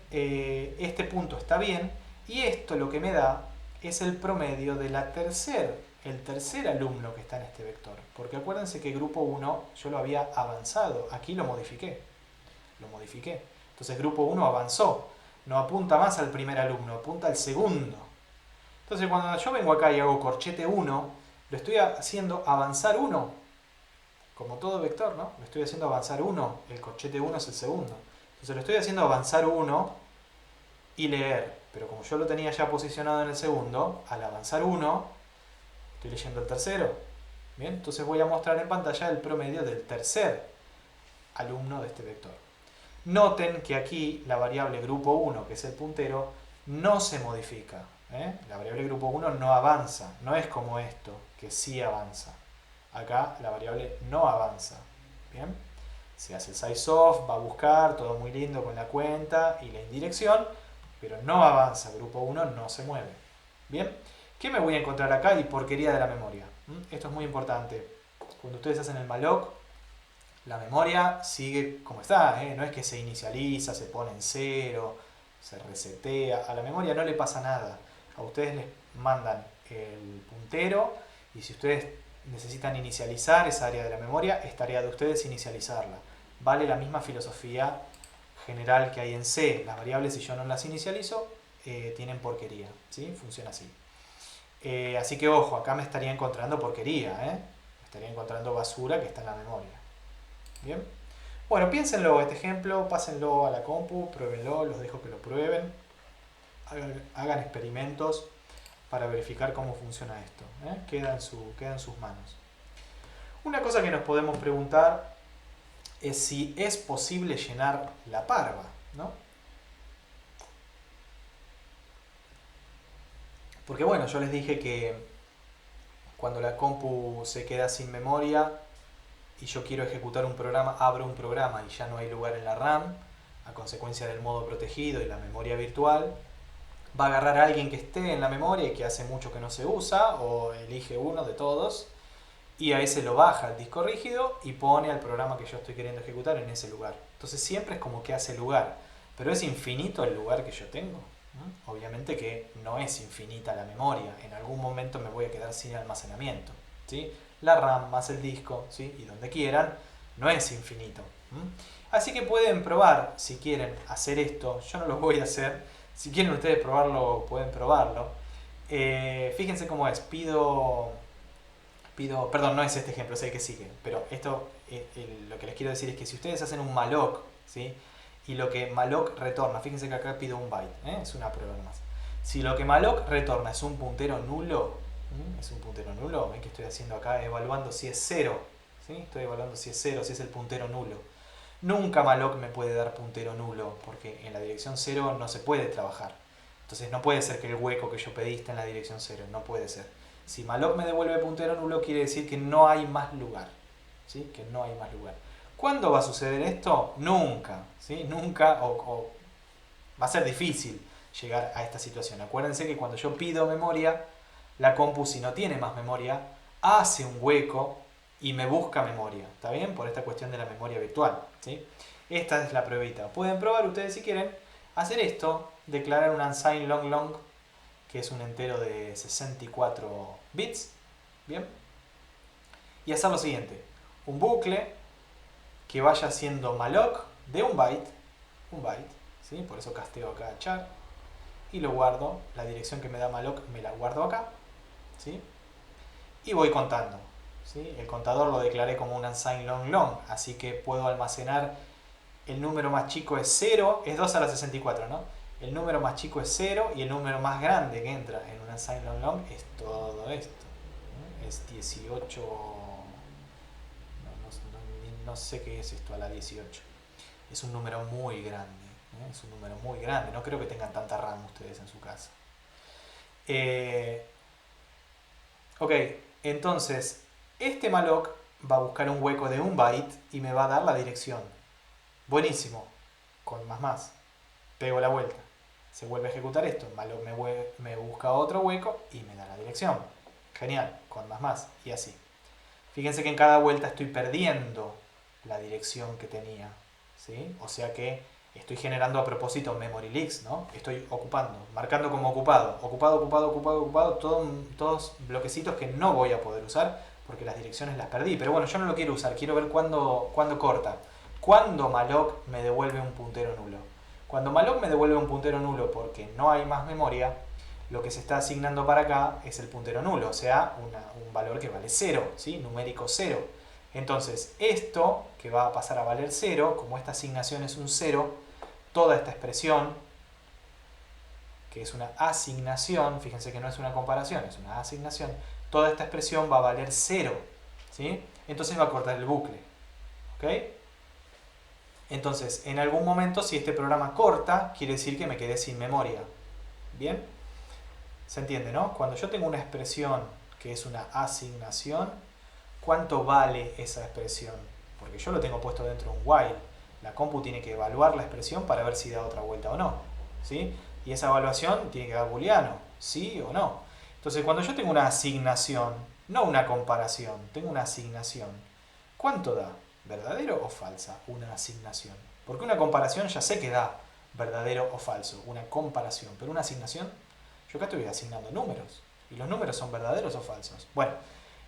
este punto está bien y esto lo que me da es el promedio de el tercer alumno que está en este vector. Porque acuérdense que grupo 1 yo lo había avanzado, aquí lo modifiqué. Entonces grupo 1 avanzó, no apunta más al primer alumno, apunta al segundo. Entonces cuando yo vengo acá y hago corchete 1, lo estoy haciendo avanzar 1, como todo vector, ¿no? Lo estoy haciendo avanzar 1, el corchete 1 es el segundo. Entonces lo estoy haciendo avanzar 1 y leer, pero como yo lo tenía ya posicionado en el segundo, al avanzar 1, estoy leyendo el tercero. Bien, entonces voy a mostrar en pantalla el promedio del tercer alumno de este vector. Noten que aquí la variable grupo 1, que es el puntero, no se modifica. La variable grupo 1 no avanza, no es como esto, que sí avanza. Acá la variable no avanza. Bien, se hace el size off, va a buscar, todo muy lindo con la cuenta y la indirección, pero no avanza, grupo 1 no se mueve. Bien, ¿qué me voy a encontrar acá? Y porquería de la memoria. Esto es muy importante. Cuando ustedes hacen el malloc, la memoria sigue como está, no es que se inicializa, se pone en cero, se resetea. A la memoria no le pasa nada. A ustedes les mandan el puntero y si ustedes necesitan inicializar esa área de la memoria, es tarea de ustedes inicializarla. Vale la misma filosofía general que hay en C. Las variables, si yo no las inicializo, tienen porquería. ¿Sí? Funciona así. Así que ojo, acá me estaría encontrando porquería. Me estaría encontrando basura que está en la memoria. Bien. Bueno, piénsenlo este ejemplo, pásenlo a la compu, pruébenlo, los dejo que lo prueben. Hagan experimentos para verificar cómo funciona esto. Queda en sus manos. Una cosa que nos podemos preguntar es si es posible llenar la parva, ¿no? Porque bueno, yo les dije que cuando la compu se queda sin memoria y yo quiero ejecutar un programa, abro un programa y ya no hay lugar en la RAM, a consecuencia del modo protegido y la memoria virtual, va a agarrar a alguien que esté en la memoria y que hace mucho que no se usa, o elige uno de todos, y a ese lo baja al disco rígido y pone al programa que yo estoy queriendo ejecutar en ese lugar. Entonces siempre es como que hace lugar, pero es infinito el lugar que yo tengo. Obviamente que no es infinita la memoria, en algún momento me voy a quedar sin almacenamiento. ¿Sí? La RAM más el disco, ¿sí? Y donde quieran, no es infinito. Así que pueden probar, si quieren hacer esto, yo no lo voy a hacer, si quieren ustedes probarlo, pueden probarlo. Fíjense cómo es, perdón, no es este ejemplo, es el que sigue, pero esto, lo que les quiero decir es que si ustedes hacen un malloc, ¿sí? Y lo que malloc retorna, fíjense que acá pido un byte, es una prueba nomás. Si lo que malloc retorna es un puntero nulo, ven que estoy haciendo acá, evaluando si es cero, ¿sí? Estoy evaluando si es cero, si es el puntero nulo. Nunca malloc me puede dar puntero nulo, porque en la dirección 0 no se puede trabajar. Entonces no puede ser que el hueco que yo pedí esté en la dirección 0, no puede ser. Si malloc me devuelve puntero nulo, quiere decir que no hay más lugar. ¿Sí? Que no hay más lugar. ¿Cuándo va a suceder esto? Nunca. ¿Sí? Nunca, o va a ser difícil llegar a esta situación. Acuérdense que cuando yo pido memoria, la compu, si no tiene más memoria, hace un hueco y me busca memoria. ¿Está bien? Por esta cuestión de la memoria virtual. ¿Sí? Esta es la pruebita. Pueden probar ustedes si quieren hacer esto, declarar un unsigned long long, que es un entero de 64 bits, ¿bien? Y hacer lo siguiente, un bucle que vaya haciendo malloc de un byte, ¿sí? Por eso casteo acá char, y lo guardo, la dirección que me da malloc me la guardo acá, ¿sí? Y voy contando, ¿sí? El contador lo declaré como un unsigned long long, así que puedo almacenar, el número más chico es 0, es 2 a la 64, ¿no? El número más chico es 0 y el número más grande que entra en un unsigned long long es todo esto. Es 18... No sé qué es esto a la 18. Es un número muy grande. Es un número muy grande. No creo que tengan tanta RAM ustedes en su casa. Ok, entonces este malloc va a buscar un hueco de un byte y me va a dar la dirección. Buenísimo. Con más. Pego la vuelta. Se vuelve a ejecutar esto. Malloc me busca otro hueco y me da la dirección. Genial. Con más. Y así. Fíjense que en cada vuelta estoy perdiendo la dirección que tenía. ¿Sí? O sea que estoy generando a propósito memory leaks, ¿no? Estoy ocupando, marcando como ocupado. Ocupado. Todos bloquecitos que no voy a poder usar porque las direcciones las perdí. Pero bueno, yo no lo quiero usar. Quiero ver cuándo corta. Cuándo malloc me devuelve un puntero nulo. Cuando malloc me devuelve un puntero nulo porque no hay más memoria, lo que se está asignando para acá es el puntero nulo, o sea, un valor que vale 0, ¿sí? Numérico 0. Entonces, esto que va a pasar a valer 0, como esta asignación es un 0, toda esta expresión, que es una asignación, fíjense que no es una comparación, es una asignación, toda esta expresión va a valer 0. ¿sí? Entonces va a cortar el bucle. ¿Ok? Entonces, en algún momento, si este programa corta, quiere decir que me quedé sin memoria. ¿Bien? ¿Se entiende, no? Cuando yo tengo una expresión que es una asignación, ¿cuánto vale esa expresión? Porque yo lo tengo puesto dentro de un while. La compu tiene que evaluar la expresión para ver si da otra vuelta o no. ¿Sí? Y esa evaluación tiene que dar booleano, sí o no. Entonces, cuando yo tengo una asignación, no una comparación, tengo una asignación, ¿cuánto da? ¿Verdadero o falsa una asignación? Porque una comparación ya sé que da verdadero o falso, una comparación, pero una asignación, yo acá estoy asignando números, y los números son verdaderos o falsos. Bueno,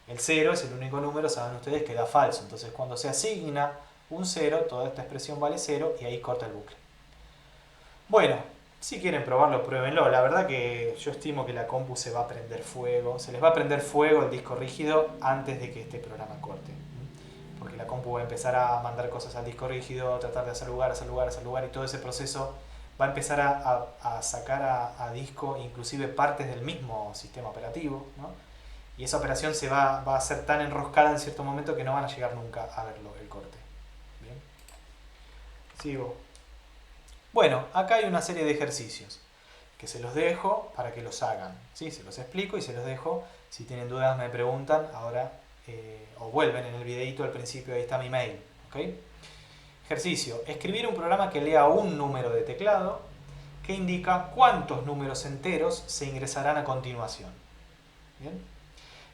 el 0 es el único número, saben ustedes, que da falso, entonces cuando se asigna un 0, toda esta expresión vale 0 y ahí corta el bucle. Bueno, si quieren probarlo, pruébenlo. La verdad que yo estimo que la compu se va a prender fuego, se les va a prender fuego el disco rígido antes de que este programa corte. Porque la compu va a empezar a mandar cosas al disco rígido, tratar de hacer lugar, y todo ese proceso va a empezar a sacar a disco inclusive partes del mismo sistema operativo, ¿no? Y esa operación se va a ser tan enroscada en cierto momento que no van a llegar nunca a verlo, el corte. Bien. Sigo. Bueno, acá hay una serie de ejercicios que se los dejo para que los hagan. ¿Sí? Se los explico y se los dejo. Si tienen dudas me preguntan ahora o vuelven en el videito al principio, ahí está mi mail. ¿Okay? Ejercicio. Escribir un programa que lea un número de teclado que indica cuántos números enteros se ingresarán a continuación. ¿Bien?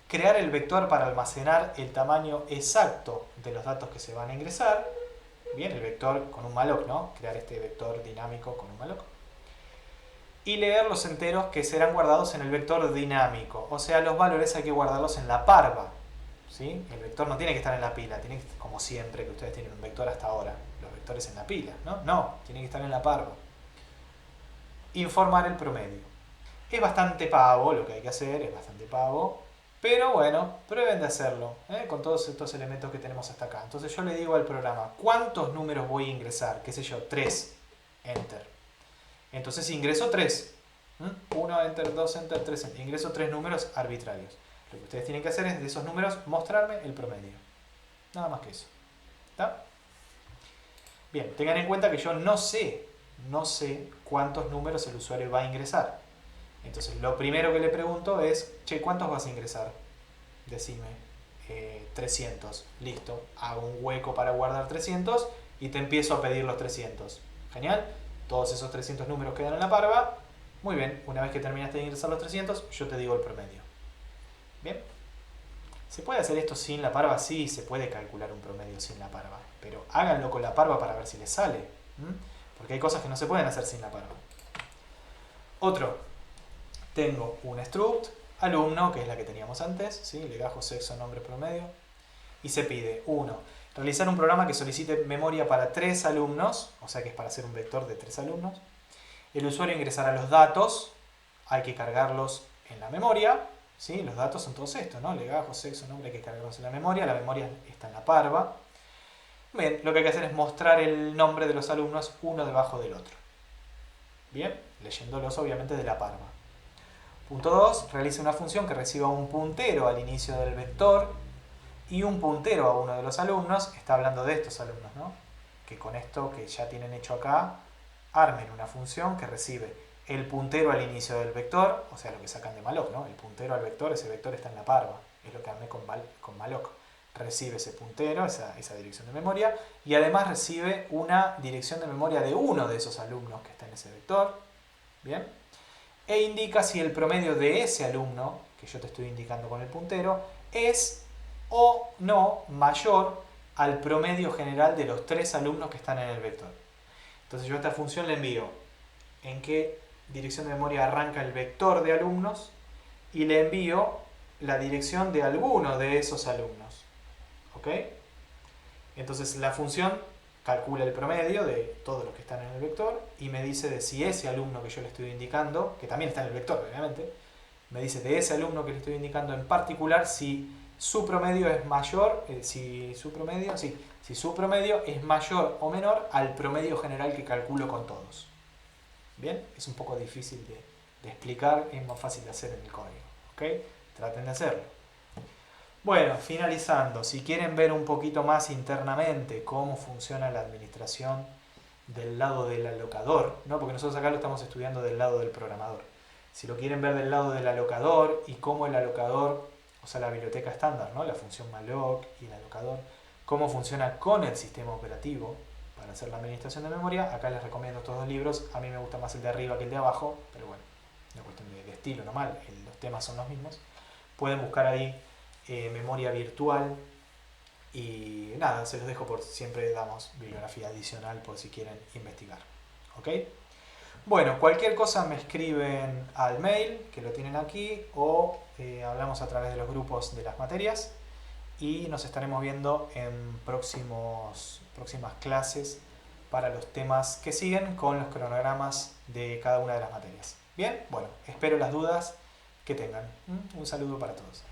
Crear el vector para almacenar el tamaño exacto de los datos que se van a ingresar. Bien, el vector con un malloc, ¿no? Crear este vector dinámico con un malloc. Y leer los enteros que serán guardados en el vector dinámico. O sea, los valores hay que guardarlos en la parva. ¿Sí? El vector no tiene que estar en la pila, tiene que, como siempre que ustedes tienen un vector hasta ahora, los vectores en la pila, ¿no? No, tiene que estar en la parva. Informar el promedio. Es bastante pavo lo que hay que hacer, es bastante pavo, pero bueno, prueben de hacerlo, con todos estos elementos que tenemos hasta acá. Entonces yo le digo al programa, ¿cuántos números voy a ingresar? ¿Qué sé yo? 3. Enter. Entonces ingreso 3. 1, enter, 2, enter, 3, enter. Ingreso 3 números arbitrarios. Lo que ustedes tienen que hacer es de esos números mostrarme el promedio. Nada más que eso. ¿Está? Bien, tengan en cuenta que yo no sé cuántos números el usuario va a ingresar. Entonces lo primero que le pregunto es, che, ¿cuántos vas a ingresar? Decime, 300. Listo, hago un hueco para guardar 300 y te empiezo a pedir los 300. Genial, todos esos 300 números quedan en la parva. Muy bien, una vez que terminaste de ingresar los 300, yo te digo el promedio. Bien. ¿Se puede hacer esto sin la parva? Sí, se puede calcular un promedio sin la parva. Pero háganlo con la parva para ver si les sale. Porque hay cosas que no se pueden hacer sin la parva. Otro. Tengo un struct, alumno, que es la que teníamos antes. ¿Sí? Legajo, sexo, nombre, promedio. Y se pide, 1. Realizar un programa que solicite memoria para 3 alumnos. O sea que es para hacer un vector de 3 alumnos. El usuario ingresará los datos. Hay que cargarlos en la memoria. ¿Sí? Los datos son todos estos, ¿no? Legajo, sexo, nombre, hay que cargarlos en la memoria está en la parva. Bien, lo que hay que hacer es mostrar el nombre de los alumnos uno debajo del otro. Bien, leyéndolos obviamente de la parva. Punto 2, realiza una función que reciba un puntero al inicio del vector y un puntero a uno de los alumnos. Está hablando de estos alumnos, ¿no? Que con esto que ya tienen hecho acá, armen una función que recibe el puntero al inicio del vector, o sea, lo que sacan de malloc, ¿no? El puntero al vector, ese vector está en la parva, es lo que armé con malloc. Recibe ese puntero, esa dirección de memoria, y además recibe una dirección de memoria de uno de esos alumnos que está en ese vector, ¿bien? E indica si el promedio de ese alumno, que yo te estoy indicando con el puntero, es o no mayor al promedio general de los 3 alumnos que están en el vector. Entonces yo a esta función le envío en qué dirección de memoria arranca el vector de alumnos y le envío la dirección de alguno de esos alumnos. ¿Ok? Entonces la función calcula el promedio de todos los que están en el vector y me dice de si ese alumno que yo le estoy indicando, que también está en el vector obviamente, me dice de ese alumno que le estoy indicando en particular si su promedio es mayor, si su promedio es mayor o menor al promedio general que calculo con todos. Bien, es un poco difícil de explicar, es más fácil de hacer en el código. ¿Ok? Traten de hacerlo. Bueno, finalizando, si quieren ver un poquito más internamente cómo funciona la administración del lado del alocador, ¿no? Porque nosotros acá lo estamos estudiando del lado del programador. Si lo quieren ver del lado del alocador y cómo el alocador, o sea, la biblioteca estándar, ¿no? La función malloc y el alocador, cómo funciona con el sistema operativo para hacer la administración de memoria, acá les recomiendo estos dos libros. A mí me gusta más el de arriba que el de abajo, pero bueno, una cuestión de estilo normal, los temas son los mismos. Pueden buscar ahí memoria virtual y nada, se los dejo por siempre damos bibliografía adicional por si quieren investigar. ¿Ok? Bueno, cualquier cosa me escriben al mail, que lo tienen aquí, o hablamos a través de los grupos de las materias y nos estaremos viendo en próximas clases para los temas que siguen con los cronogramas de cada una de las materias. Bien, bueno, espero las dudas que tengan. Un saludo para todos.